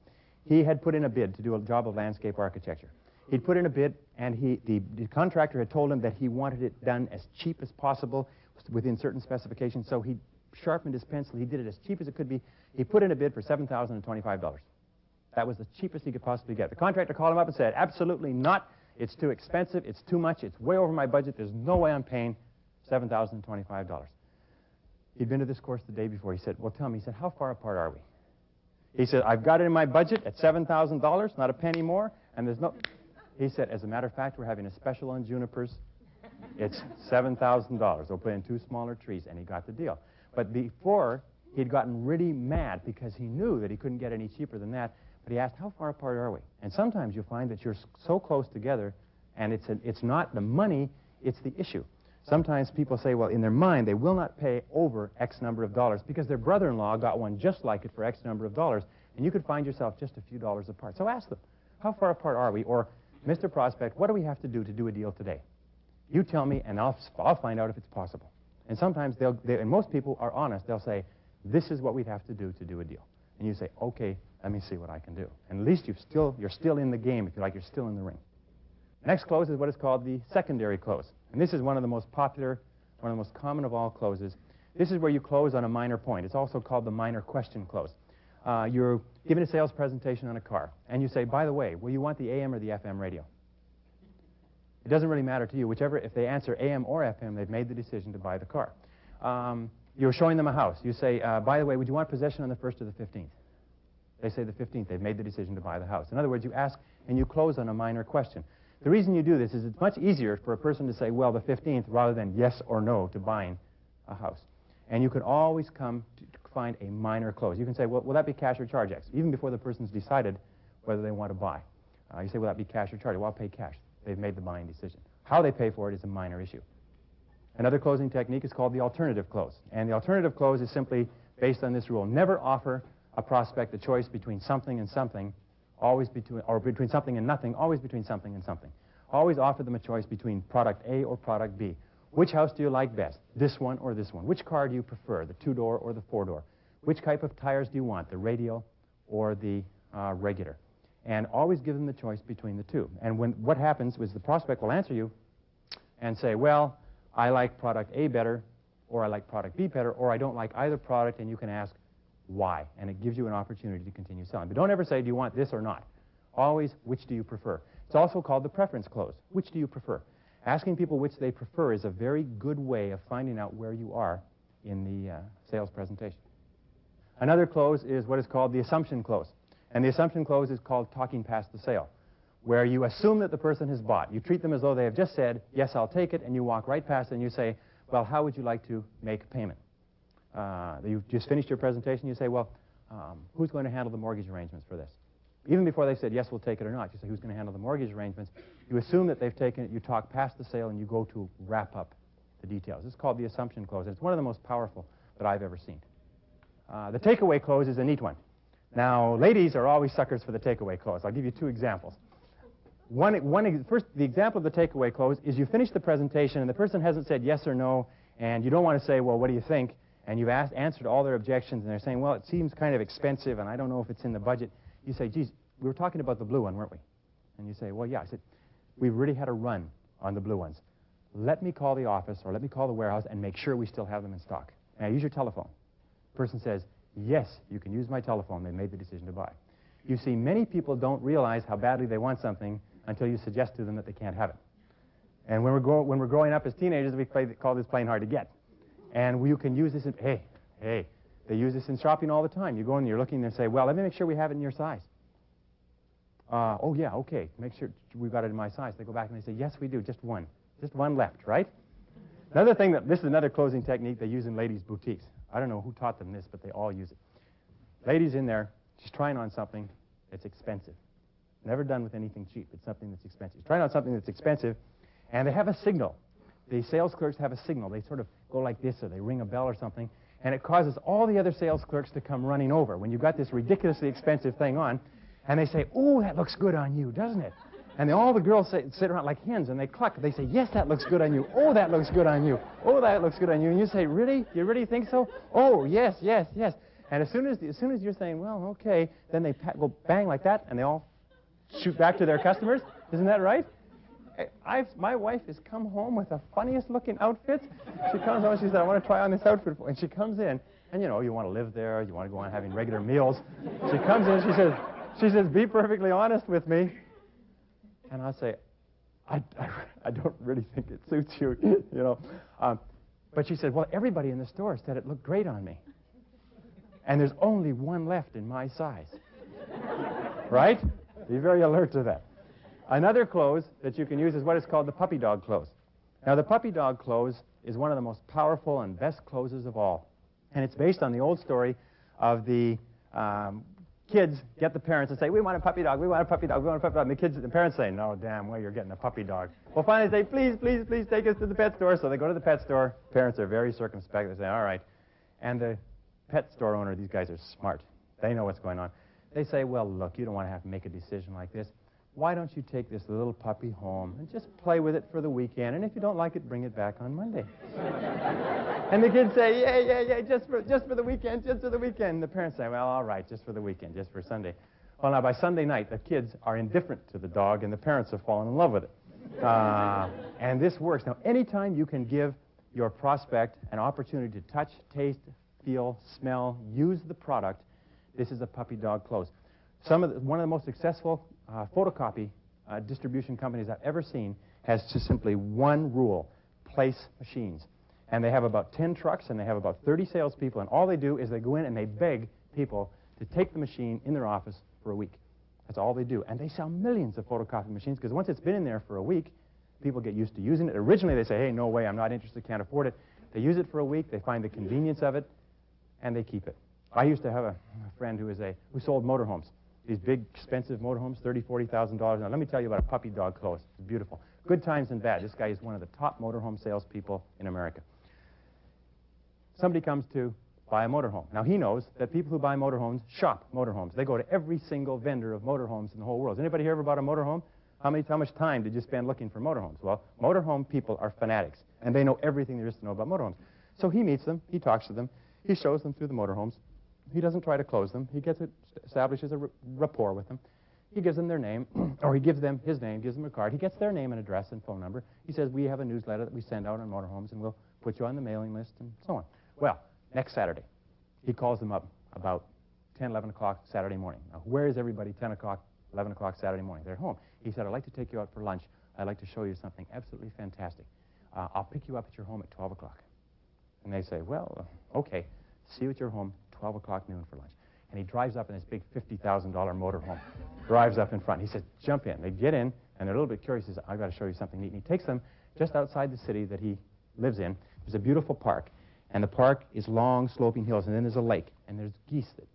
He had put in a bid to do a job of landscape architecture. He'd put in a bid, and the contractor had told him that he wanted it done as cheap as possible within certain specifications, so he sharpened his pencil. He did it as cheap as it could be. He put in a bid for $7,025. That was the cheapest he could possibly get. The contractor called him up and said, absolutely not. It's too expensive. It's too much. It's way over my budget. There's no way I'm paying $7,025. He'd been to this course the day before. He said, well, tell me. He said, how far apart are we? He said, I've got it in my budget at $7,000, not a penny more, and there's no... He said, as a matter of fact, we're having a special on junipers. It's $7,000. They'll put in 2 smaller trees, and he got the deal. But before, he'd gotten really mad because he knew that he couldn't get any cheaper than that. But he asked, how far apart are we? And sometimes you'll find that you're so close together, and it's not the money, it's the issue. Sometimes people say, well, in their mind, they will not pay over X number of dollars because their brother-in-law got one just like it for X number of dollars, and you could find yourself just a few dollars apart. So ask them, how far apart are we? Or, Mr. Prospect, what do we have to do a deal today? You tell me, and I'll find out if it's possible. And sometimes and most people are honest. They'll say, this is what we'd have to do a deal. And you say, okay, let me see what I can do. And at least you're still in the game, if you like, you're still in the ring. The next close is what is called the secondary close. And this is one of the most popular, one of the most common of all closes. This is where you close on a minor point. It's also called the minor question close. You're giving a sales presentation on a car, and you say, by the way, will you want the AM or the FM radio? It doesn't really matter to you. Whichever, if they answer AM or FM, they've made the decision to buy the car. You're showing them a house. You say, by the way, would you want possession on the 1st or the 15th? They say the 15th. They've made the decision to buy the house. In other words, you ask and you close on a minor question. The reason you do this is it's much easier for a person to say, well, the 15th, rather than yes or no to buying a house. And you can always come to find a minor close. You can say, well, will that be cash or charge X? Even before the person's decided whether they want to buy. You say, will that be cash or charge? Well, I'll pay cash. They've made the buying decision. How they pay for it is a minor issue. Another closing technique is called the alternative close. And the alternative close is simply based on this rule. Never offer a prospect a choice between something and something, always between, or between something and nothing, always between something and something. Always offer them a choice between product A or product B. Which house do you like best? This one or this one? Which car do you prefer, the 2-door or the 4-door? Which type of tires do you want, the radial or the regular? And always give them the choice between the two. And what happens is the prospect will answer you and say, well, I like product A better, or I like product B better, or I don't like either product, and you can ask why. And it gives you an opportunity to continue selling. But don't ever say, do you want this or not? Always, which do you prefer? It's also called the preference close. Which do you prefer? Asking people which they prefer is a very good way of finding out where you are in the sales presentation. Another close is what is called the assumption close. And the assumption close is called talking past the sale, where you assume that the person has bought. You treat them as though they have just said, yes, I'll take it, and you walk right past it and you say, well, how would you like to make a payment? You've just finished your presentation. You say, well, who's going to handle the mortgage arrangements for this? Even before they said, yes, we'll take it or not, you say, who's going to handle the mortgage arrangements? You assume that they've taken it, you talk past the sale, and you go to wrap up the details. It's called the assumption close. It's one of the most powerful that I've ever seen. The takeaway close is a neat one. Now, ladies are always suckers for the takeaway close. I'll give you two examples. First, the example of the takeaway close is you finish the presentation, and the person hasn't said yes or no, and you don't want to say, well, what do you think? And you've answered all their objections, and they're saying, well, it seems kind of expensive, and I don't know if it's in the budget. You say, geez, we were talking about the blue one, weren't we? And you say, well, yeah. I said, we've really had a run on the blue ones. Let me call the office, or let me call the warehouse, and make sure we still have them in stock. Now, use your telephone. The person says, yes, you can use my telephone. They made the decision to buy. You see, many people don't realize how badly they want something until you suggest to them that they can't have it. And when we're growing up as teenagers, we call this playing hard to get. And you can use this in, hey, they use this in shopping all the time. You go in, you're looking, and they say, well, let me make sure we have it in your size. Oh, yeah, okay, make sure we've got it in my size. They go back and they say, yes, we do, just one left, right? Another thing, this is another closing technique they use in ladies' boutiques. I don't know who taught them this, but they all use it. Ladies in there, just trying on something that's expensive. Never done with anything cheap. It's something that's expensive. Trying on something that's expensive, and they have a signal. The sales clerks have a signal. They sort of go like this, or they ring a bell or something, and it causes all the other sales clerks to come running over. When you've got this ridiculously expensive thing on, and they say, oh, that looks good on you, doesn't it? And all the girls sit around like hens, and they cluck. They say, yes, that looks good on you. Oh, that looks good on you. Oh, that looks good on you. And you say, really? You really think so? Oh, yes, yes, yes. And as soon as you're saying, well, okay, then they go bang like that, and they all shoot back to their customers. Isn't that right? My wife has come home with the funniest looking outfits. She comes home, she said, I want to try on this outfit. And she comes in, and you know, you want to live there, you want to go on having regular meals. She comes in, she says, be perfectly honest with me. And I say, I don't really think it suits you, you know. But she said, well, everybody in the store said it looked great on me. And there's only one left in my size. Right? Be very alert to that. Another close that you can use is what is called the puppy dog close. Now, the puppy dog close is one of the most powerful and best closes of all. And it's based on the old story of the kids get the parents and say, we want a puppy dog, we want a puppy dog, we want a puppy dog. And the parents say, no, damn well, you're getting a puppy dog. Well, finally they say, please, please, please take us to the pet store. So they go to the pet store. Parents are very circumspect. They say, all right. And the pet store owner, these guys are smart. They know what's going on. They say, well, look, you don't want to have to make a decision like this. Why don't you take this little puppy home and just play with it for the weekend, and if you don't like it, bring it back on Monday. And the kids say, yeah, just for the weekend, just for the weekend. And the parents say, well, all right, just for the weekend, just for Sunday. Well, now, by Sunday night, the kids are indifferent to the dog, and the parents have fallen in love with it. And this works. Now, anytime you can give your prospect an opportunity to touch, taste, feel, smell, use the product, this is a puppy dog close. One of the most successful photocopy distribution companies I've ever seen has just simply one rule: place machines. And they have about 10 trucks, and they have about 30 salespeople, and all they do is they go in and they beg people to take the machine in their office for a week. That's all they do. And they sell millions of photocopy machines because once it's been in there for a week, people get used to using it. Originally, they say, hey, no way, I'm not interested, can't afford it. They use it for a week, they find the convenience of it, and they keep it. I used to have a friend who sold motorhomes. These big, expensive motorhomes, $30,000, $40,000. Now, let me tell you about a puppy dog clothes. It's beautiful. Good times and bad. This guy is one of the top motorhome salespeople in America. Somebody comes to buy a motorhome. Now, he knows that people who buy motorhomes shop motorhomes. They go to every single vendor of motorhomes in the whole world. Has anybody here ever bought a motorhome? How much time did you spend looking for motorhomes? Well, motorhome people are fanatics, and they know everything there is to know about motorhomes. So he meets them, he talks to them, he shows them through the motorhomes. He doesn't try to close them. He establishes a rapport with them. He gives them their name, or he gives them his name, gives them a card. He gets their name and address and phone number. He says, we have a newsletter that we send out on motorhomes, and we'll put you on the mailing list, and so on. Well, next Saturday, he calls them up about 10, 11 o'clock Saturday morning. Now, where is everybody 10 o'clock, 11 o'clock Saturday morning? They're at home. He said, I'd like to take you out for lunch. I'd like to show you something absolutely fantastic. I'll pick you up at your home at 12 o'clock. And they say, well, okay, see you at your home, 12 o'clock noon for lunch. And he drives up in this big $50,000 motorhome, drives up in front. He says, jump in. They get in, and they're a little bit curious. He says, I've got to show you something neat. And he takes them just outside the city that he lives in. There's a beautiful park, and the park is long, sloping hills, and then there's a lake, and there's geese that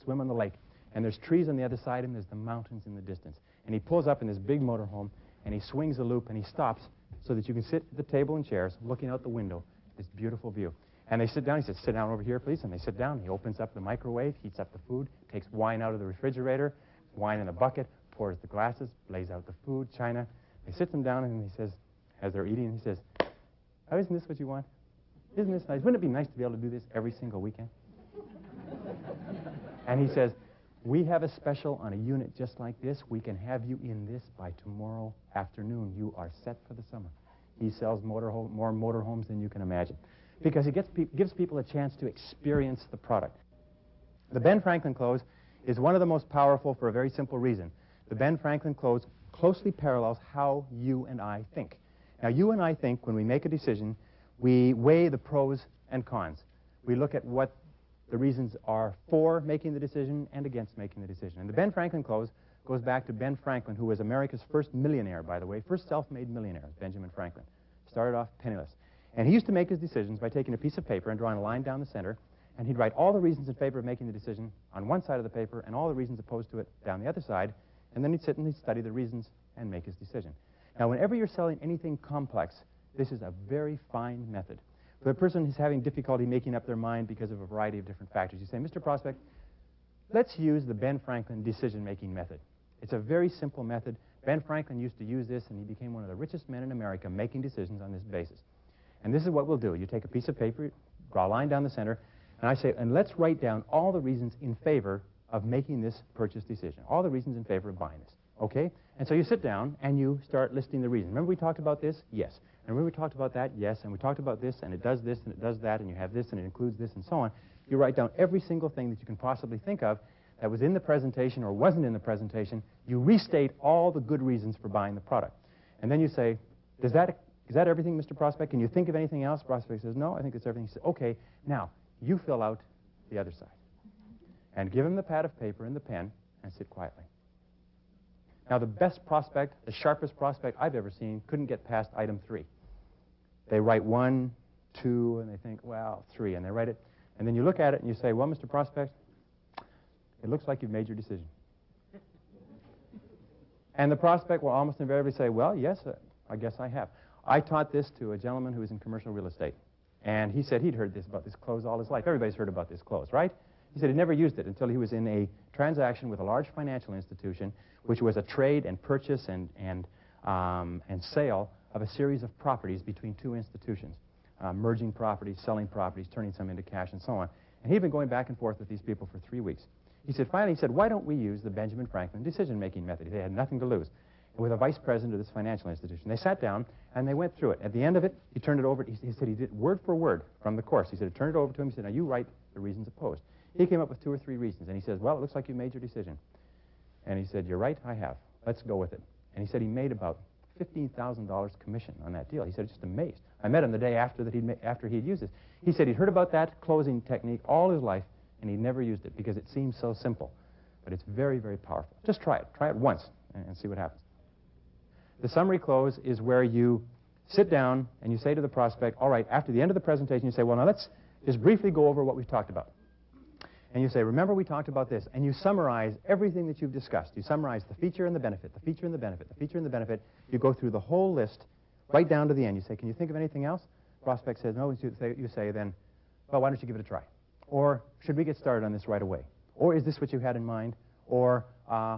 swim on the lake, and there's trees on the other side, and there's the mountains in the distance. And he pulls up in this big motorhome, and he swings a loop, and he stops so that you can sit at the table and chairs, looking out the window, this beautiful view. And they sit down. He says, sit down over here, please. And they sit down. He opens up the microwave, heats up the food, takes wine out of the refrigerator, wine in a bucket, pours the glasses, lays out the food, china. He sits them down, and he says, as they're eating, he says, oh, isn't this what you want? Isn't this nice? Wouldn't it be nice to be able to do this every single weekend? And he says, we have a special on a unit just like this. We can have you in this by tomorrow afternoon. You are set for the summer. He sells more motorhomes than you can imagine, because he gives people a chance to experience the product. The Ben Franklin close is one of the most powerful for a very simple reason. The Ben Franklin close closely parallels how you and I think. Now, you and I think when we make a decision, we weigh the pros and cons. We look at what the reasons are for making the decision and against making the decision. And the Ben Franklin close goes back to Ben Franklin, who was America's first millionaire, by the way, first self-made millionaire, Benjamin Franklin. Started off penniless. And he used to make his decisions by taking a piece of paper and drawing a line down the center, and he'd write all the reasons in favor of making the decision on one side of the paper and all the reasons opposed to it down the other side, and then he'd sit and he'd study the reasons and make his decision. Now, whenever you're selling anything complex, this is a very fine method. For the person who's having difficulty making up their mind because of a variety of different factors, you say, Mr. Prospect, let's use the Ben Franklin decision-making method. It's a very simple method. Ben Franklin used to use this, and he became one of the richest men in America making decisions on this basis. And this is what we'll do. You take a piece of paper, draw a line down the center, and I say, and let's write down all the reasons in favor of making this purchase decision, all the reasons in favor of buying this, okay? And so you sit down, and you start listing the reasons. Remember we talked about this? Yes. And remember we talked about that? Yes. And we talked about this, and it does this, and it does that, and you have this, and it includes this, and so on. You write down every single thing that you can possibly think of that was in the presentation or wasn't in the presentation. You restate all the good reasons for buying the product. And then you say, is that everything, Mr. Prospect? Can you think of anything else? Prospect says, no, I think that's everything. He says, okay, now, you fill out the other side. And give him the pad of paper and the pen and sit quietly. Now, the best prospect, the sharpest prospect I've ever seen couldn't get past item 3. They write 1, 2, and they think, well, 3, and they write it. And then you look at it and you say, well, Mr. Prospect, it looks like you've made your decision. And the prospect will almost invariably say, well, yes, I guess I have. I taught this to a gentleman who was in commercial real estate. And he said he'd heard about this close all his life. Everybody's heard about this close, right? He said he never used it until he was in a transaction with a large financial institution, which was a trade and purchase and sale of a series of properties between two institutions, merging properties, selling properties, turning some into cash, and so on. And he'd been going back and forth with these people for 3 weeks. He said, finally, he said, why don't we use the Benjamin Franklin decision-making method? They had nothing to lose. With a vice president of this financial institution. They sat down, and they went through it. At the end of it, he turned it over. He said he did word for word from the course. He said, he turned it over to him. He said, now you write the reasons opposed. He came up with 2 or 3 reasons, and he says, well, it looks like you made your decision. And he said, you're right, I have. Let's go with it. And he said he made about $15,000 commission on that deal. He said, just amazed. I met him the day after he'd used this. He said he'd heard about that closing technique all his life, and he'd never used it because it seemed so simple. but it's very, very powerful. Just try it. Try it once and see what happens. The summary close is where you sit down and you say to the prospect, all right, after the end of the presentation, you say, well, now let's just briefly go over what we've talked about. And you say, remember we talked about this, and you summarize everything that you've discussed. You summarize the feature and the benefit, the feature and the benefit, the feature and the benefit. You go through the whole list right down to the end. You say, can you think of anything else? Prospect says, no. You say then, well, why don't you give it a try? Or should we get started on this right away? Or is this what you had in mind? Or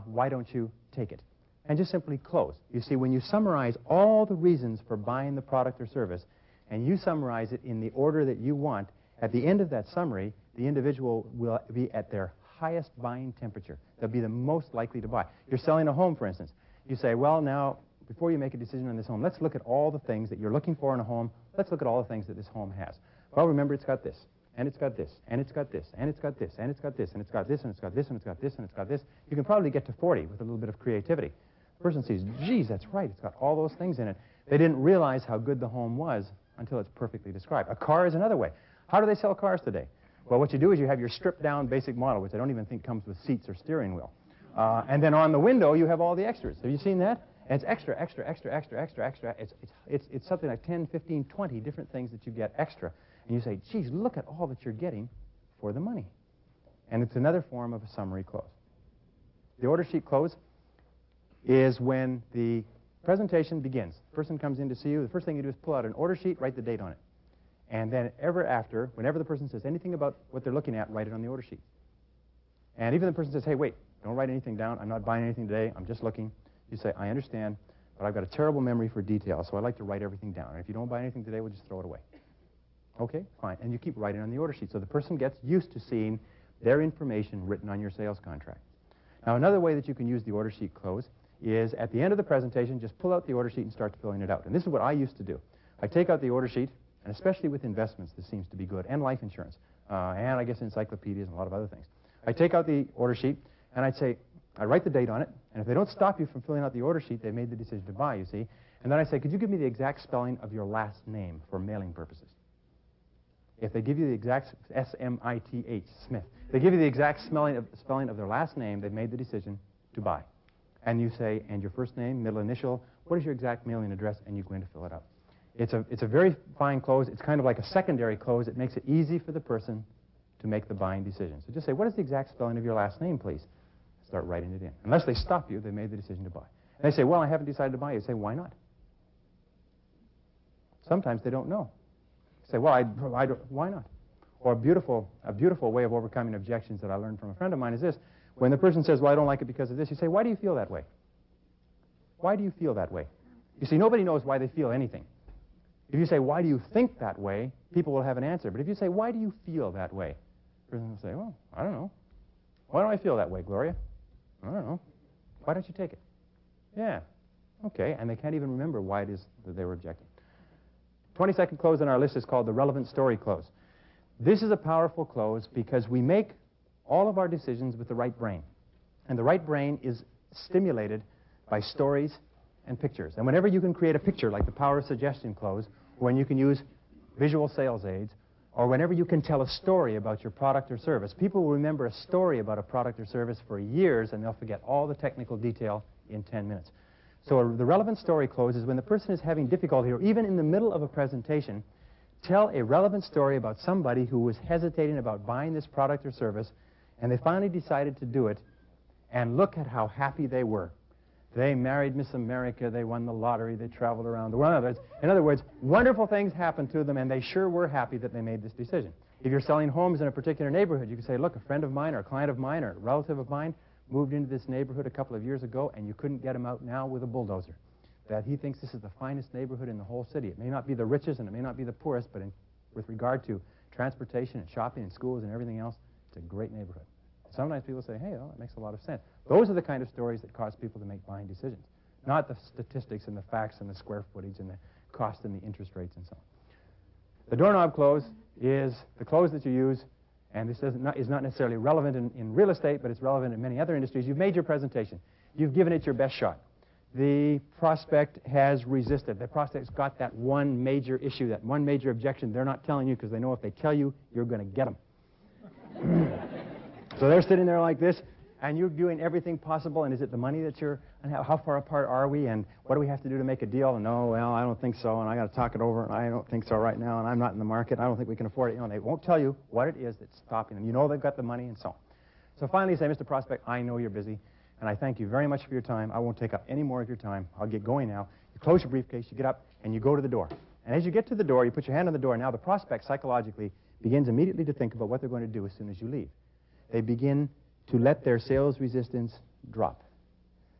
why don't you take it? And just simply close. You see, when you summarize all the reasons for buying the product or service, and you summarize it in the order that you want, at the end of that summary, the individual will be at their highest buying temperature. They'll be the most likely to buy. You're selling a home, for instance. You say, well, now, before you make a decision on this home, let's look at all the things that you're looking for in a home. Let's look at all the things that this home has. Well, remember, it's got this, and it's got this, and it's got this, and it's got this, and it's got this, and it's got this, and it's got this, and it's got this, and it's got this. You can probably get to 40 with a little bit of creativity. The person sees, geez, that's right, it's got all those things in it. They didn't realize how good the home was until it's perfectly described. A car is another way. How do they sell cars today? Well, what you do is you have your stripped-down basic model, which I don't even think comes with seats or steering wheel. And then on the window, you have all the extras. Have you seen that? And it's extra, extra, extra, extra, extra, extra. It's something like 10, 15, 20 different things that you get extra. And you say, geez, look at all that you're getting for the money. And it's another form of a summary close. The order sheet close is when the presentation begins. The person comes in to see you. The first thing you do is pull out an order sheet, write the date on it. And then ever after, whenever the person says anything about what they're looking at, write it on the order sheet. And even the person says, hey, wait, don't write anything down. I'm not buying anything today. I'm just looking. You say, I understand, but I've got a terrible memory for detail, so I like to write everything down. And if you don't buy anything today, we'll just throw it away. Okay, fine. And you keep writing on the order sheet. So the person gets used to seeing their information written on your sales contract. Now, another way that you can use the order sheet close is at the end of the presentation, just pull out the order sheet and start filling it out. And this is what I used to do. I take out the order sheet, and especially with investments, this seems to be good, and life insurance, and I guess encyclopedias and a lot of other things. I take out the order sheet, and I'd say, I write the date on it, and if they don't stop you from filling out the order sheet, they've made the decision to buy, you see. And then I say, could you give me the exact spelling of your last name for mailing purposes? If they give you the exact, S-M-I-T-H, Smith, they give you the exact spelling of their last name, they've made the decision to buy. And you say, and your first name, middle initial, what is your exact mailing address, and you go in to fill it out. It's a very fine close. It's kind of like a secondary close. It makes it easy for the person to make the buying decision. So just say, what is the exact spelling of your last name, please? Start writing it in. Unless they stop you, they made the decision to buy. And they say, well, I haven't decided to buy. You say, why not? Sometimes they don't know. You say, well, why not? Or a beautiful way of overcoming objections that I learned from a friend of mine is this. When the person says, well, I don't like it because of this, you say, why do you feel that way? Why do you feel that way? You see, nobody knows why they feel anything. If you say, why do you think that way, people will have an answer. But if you say, why do you feel that way? The person will say, well, I don't know. Why do I feel that way, Gloria? I don't know. Why don't you take it? Yeah. Okay. And they can't even remember why it is that they were objecting. 22nd close on our list is called the relevant story close. This is a powerful close because we make all of our decisions with the right brain. And the right brain is stimulated by stories and pictures. And whenever you can create a picture, like the power of suggestion close, when you can use visual sales aids, or whenever you can tell a story about your product or service, people will remember a story about a product or service for years, and they'll forget all the technical detail in 10 minutes. So the relevant story close is when the person is having difficulty, or even in the middle of a presentation, tell a relevant story about somebody who was hesitating about buying this product or service, and they finally decided to do it, and look at how happy they were. They married Miss America, they won the lottery, they traveled around the world. In other words, wonderful things happened to them, and they sure were happy that they made this decision. If you're selling homes in a particular neighborhood, you can say, look, a friend of mine or a client of mine or a relative of mine moved into this neighborhood a couple of years ago, and you couldn't get him out now with a bulldozer. That he thinks this is the finest neighborhood in the whole city. It may not be the richest and it may not be the poorest, but with regard to transportation and shopping and schools and everything else, it's a great neighborhood. Sometimes people say, hey, well, that makes a lot of sense. Those are the kind of stories that cause people to make buying decisions, not the statistics and the facts and the square footage and the cost and the interest rates and so on. The doorknob close is the close that you use, and this is not necessarily relevant in real estate, but it's relevant in many other industries. You've made your presentation. You've given it your best shot. The prospect has resisted. The prospect's got that one major issue, that one major objection they're not telling you because they know if they tell you, you're going to get them. So they're sitting there like this, and you're doing everything possible, and is it the money that you're, and how far apart are we, and what do we have to do to make a deal? And no, well, I don't think so, and I got to talk it over, and I don't think so right now, and I'm not in the market, I don't think we can afford it. You know, they won't tell you what it is that's stopping them. You know they've got the money, and so on. So finally you say, Mr. Prospect, I know you're busy, and I thank you very much for your time. I won't take up any more of your time. I'll get going now. You close your briefcase, you get up, and you go to the door. And as you get to the door, you put your hand on the door. Now the prospect psychologically begins immediately to think about what they're going to do as soon as you leave. They begin to let their sales resistance drop.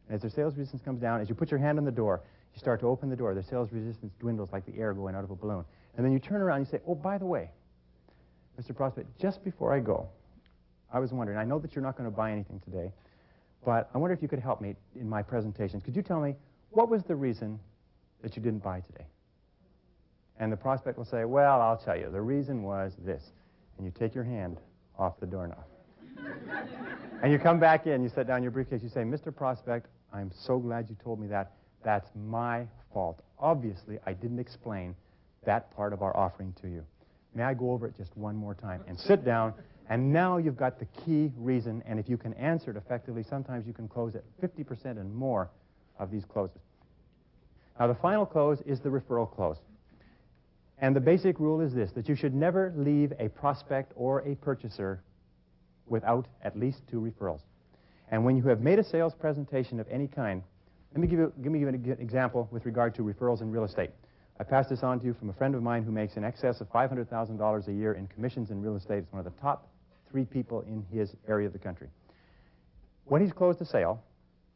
And as their sales resistance comes down, as you put your hand on the door, you start to open the door. Their sales resistance dwindles like the air going out of a balloon. And then you turn around and you say, oh, by the way, Mr. Prospect, just before I go, I was wondering, I know that you're not going to buy anything today, but I wonder if you could help me in my presentation. Could you tell me, what was the reason that you didn't buy today? And the prospect will say, well, I'll tell you, the reason was this. And you take your hand off the doorknob. And you come back in, you set down your briefcase, you say, Mr. Prospect, I'm so glad you told me that. That's my fault. Obviously, I didn't explain that part of our offering to you. May I go over it just one more time? And sit down, and now you've got the key reason, and if you can answer it effectively, sometimes you can close at 50% and more of these closes. Now, the final close is the referral close. And the basic rule is this, that you should never leave a prospect or a purchaser without at least 2 referrals. And when you have made a sales presentation of any kind, let me give you an example with regard to referrals in real estate. I passed this on to you from a friend of mine who makes in excess of $500,000 a year in commissions in real estate. It's one of the top 3 people in his area of the country. When he's closed a sale,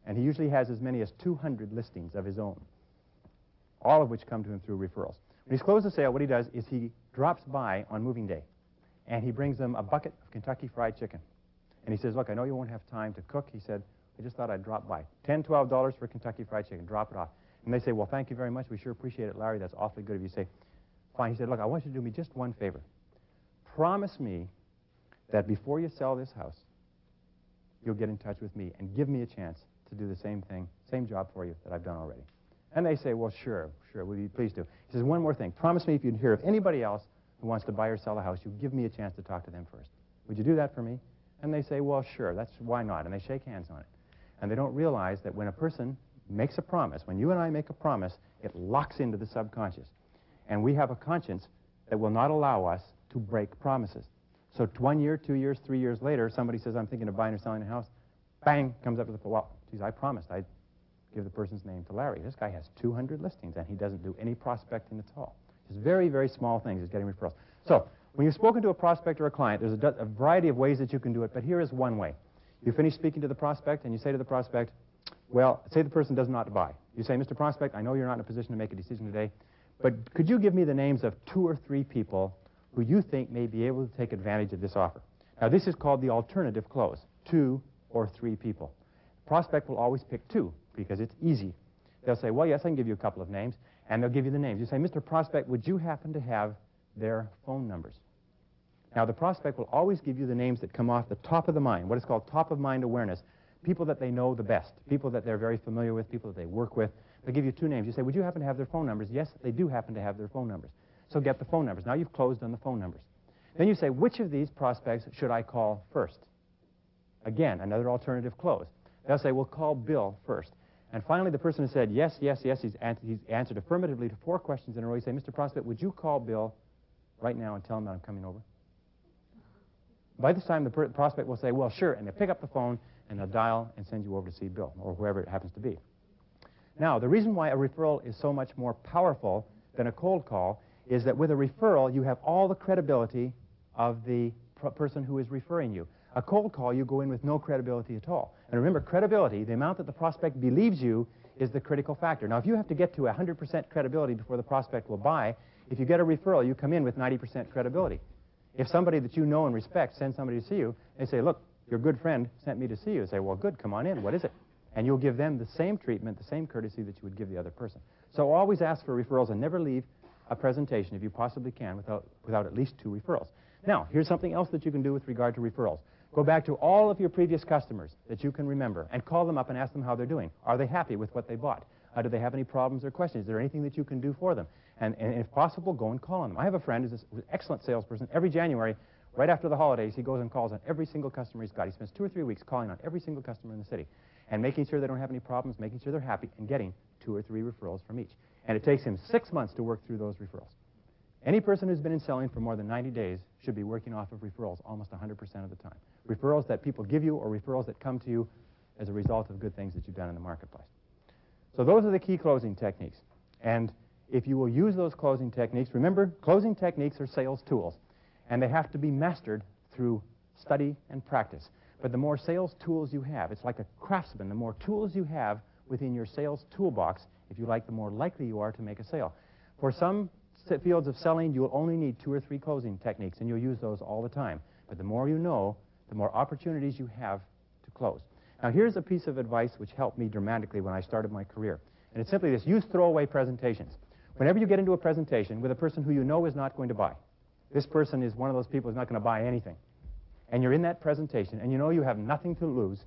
and he usually has as many as 200 listings of his own, all of which come to him through referrals. When he's closed the sale, what he does is he drops by on moving day, and he brings them a bucket of Kentucky Fried Chicken. And he says, look, I know you won't have time to cook. He said, I just thought I'd drop by. $10, $12 for Kentucky Fried Chicken. Drop it off. And they say, well, thank you very much. We sure appreciate it, Larry. That's awfully good of you. Say, fine. He said, look, I want you to do me just one favor. Promise me that before you sell this house, you'll get in touch with me and give me a chance to do the same thing, same job for you that I've done already. And they say, well, sure, will you please do. He says, one more thing. Promise me if you'd hear of anybody else who wants to buy or sell a house, you give me a chance to talk to them first. Would you do that for me? And they say, well, sure, why not? And they shake hands on it. And they don't realize that when a person makes a promise, when you and I make a promise, it locks into the subconscious. And we have a conscience that will not allow us to break promises. So 1 year, 2 years, 3 years later, somebody says, I'm thinking of buying or selling a house. Bang, comes up with the, well, geez, I promised I'd give the person's name to Larry. This guy has 200 listings, and he doesn't do any prospecting at all. Just very, very small things. He's getting referrals. So when you've spoken to a prospect or a client, there's a variety of ways that you can do it, but here is one way. You finish speaking to the prospect, and you say to the prospect, well, say the person does not buy. You say, Mr. Prospect, I know you're not in a position to make a decision today, but could you give me the names of 2 or 3 people who you think may be able to take advantage of this offer? Now, this is called the alternative close, 2 or 3 people. The prospect will always pick 2 because it's easy. They'll say, well, yes, I can give you a couple of names, and they'll give you the names. You say, Mr. Prospect, would you happen to have their phone numbers? Now, the prospect will always give you the names that come off the top of the mind, what is called top-of-mind awareness, people that they know the best, people that they're very familiar with, people that they work with. They'll give you 2 names. You say, would you happen to have their phone numbers? Yes, they do happen to have their phone numbers. So get the phone numbers. Now you've closed on the phone numbers. Then you say, which of these prospects should I call first? Again, another alternative close. They'll say, well, call Bill first. And finally, the person has said, yes, yes, yes. He's answered affirmatively to 4 questions in a row. You say, Mr. Prospect, would you call Bill right now and tell him that I'm coming over? By this time, the prospect will say, well, sure. And they'll pick up the phone, and they'll dial and send you over to see Bill, or whoever it happens to be. Now, the reason why a referral is so much more powerful than a cold call is that with a referral, you have all the credibility of the person who is referring you. A cold call, you go in with no credibility at all. And remember, credibility, the amount that the prospect believes you, is the critical factor. Now, if you have to get to 100% credibility before the prospect will buy, if you get a referral, you come in with 90% credibility. If somebody that you know and respect sends somebody to see you, they say, look, your good friend sent me to see you. They say, well, good, come on in. What is it? And you'll give them the same treatment, the same courtesy that you would give the other person. So always ask for referrals and never leave a presentation, if you possibly can, without at least 2 referrals. Now, here's something else that you can do with regard to referrals. Go back to all of your previous customers that you can remember and call them up and ask them how they're doing. Are they happy with what they bought? Do they have any problems or questions? Is there anything that you can do for them? And if possible, go and call on them. I have a friend who's an excellent salesperson. Every January, Right after the holidays, he goes and calls on every single customer he's got. He spends 2 or 3 weeks calling on every single customer in the city and making sure they don't have any problems, making sure they're happy, and getting 2 or 3 referrals from each. And it takes him 6 months to work through those referrals. Any person who's been in selling for more than 90 days should be working off of referrals almost 100% of the time. Referrals that people give you or referrals that come to you as a result of good things that you've done in the marketplace. So those are the key closing techniques. And if you will use those closing techniques, remember, closing techniques are sales tools, and they have to be mastered through study and practice. But the more sales tools you have, it's like a craftsman, the more tools you have within your sales toolbox, if you like, the more likely you are to make a sale. For some fields of selling, you'll only need 2 or 3 closing techniques, and you'll use those all the time. But the more you know, the more opportunities you have to close. Now, here's a piece of advice which helped me dramatically when I started my career. And it's simply this: use throwaway presentations. Whenever you get into a presentation with a person who you know is not going to buy, this person is one of those people who's not going to buy anything, and you're in that presentation, and you know you have nothing to lose,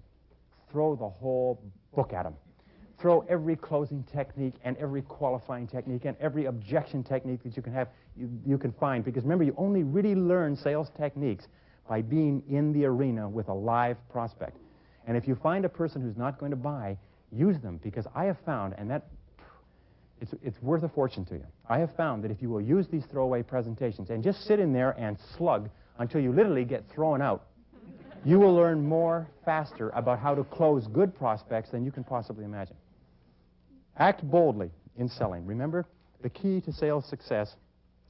throw the whole book at them. Throw every closing technique and every qualifying technique and every objection technique that you can have, you can find. Because remember, you only really learn sales techniques by being in the arena with a live prospect. And if you find a person who's not going to buy, use them, because I have found, and that it's worth a fortune to you. I have found that if you will use these throwaway presentations and just sit in there and slug until you literally get thrown out, you will learn more faster about how to close good prospects than you can possibly imagine. Act boldly in selling. Remember, the key to sales success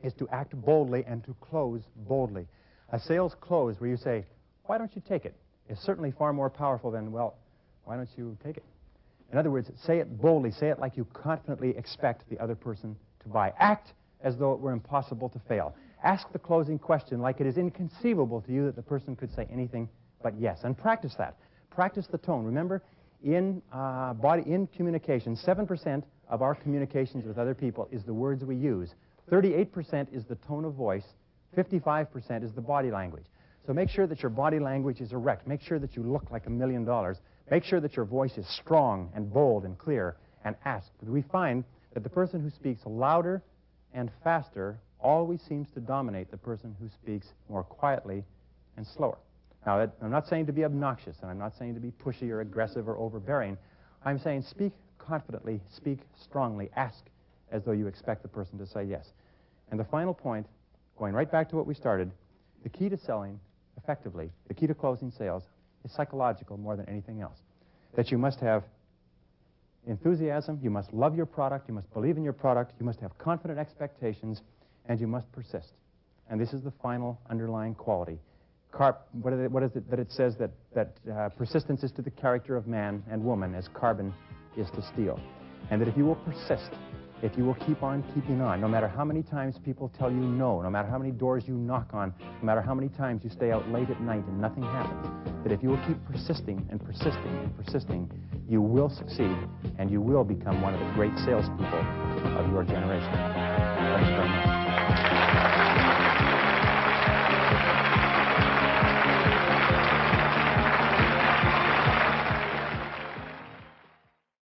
is to act boldly and to close boldly. A sales close where you say, "Why don't you take it?" is certainly far more powerful than, "Well, why don't you take it?" In other words, say it boldly. Say it like you confidently expect the other person to buy. Act as though it were impossible to fail. Ask the closing question like it is inconceivable to you that the person could say anything but yes. And practice that. Practice the tone. Remember, in communication, 7% of our communications with other people is the words we use. 38% is the tone of voice. 55% is the body language. So make sure that your body language is erect. Make sure that you look like $1 million. Make sure that your voice is strong and bold and clear, and ask. But we find that the person who speaks louder and faster always seems to dominate the person who speaks more quietly and slower. Now, I'm not saying to be obnoxious, and I'm not saying to be pushy or aggressive or overbearing. I'm saying speak confidently, speak strongly, ask as though you expect the person to say yes. And the final point, going right back to what we started, the key to selling effectively, the key to closing sales, is psychological more than anything else. That you must have enthusiasm, you must love your product, you must believe in your product, you must have confident expectations, and you must persist. And this is the final underlying quality. What is it that it says that persistence is to the character of man and woman as carbon is to steel? And that if you will persist, if you will keep on keeping on, no matter how many times people tell you no, no matter how many doors you knock on, no matter how many times you stay out late at night and nothing happens, that if you will keep persisting and persisting and persisting, you will succeed and you will become one of the great salespeople of your generation. Thanks very much.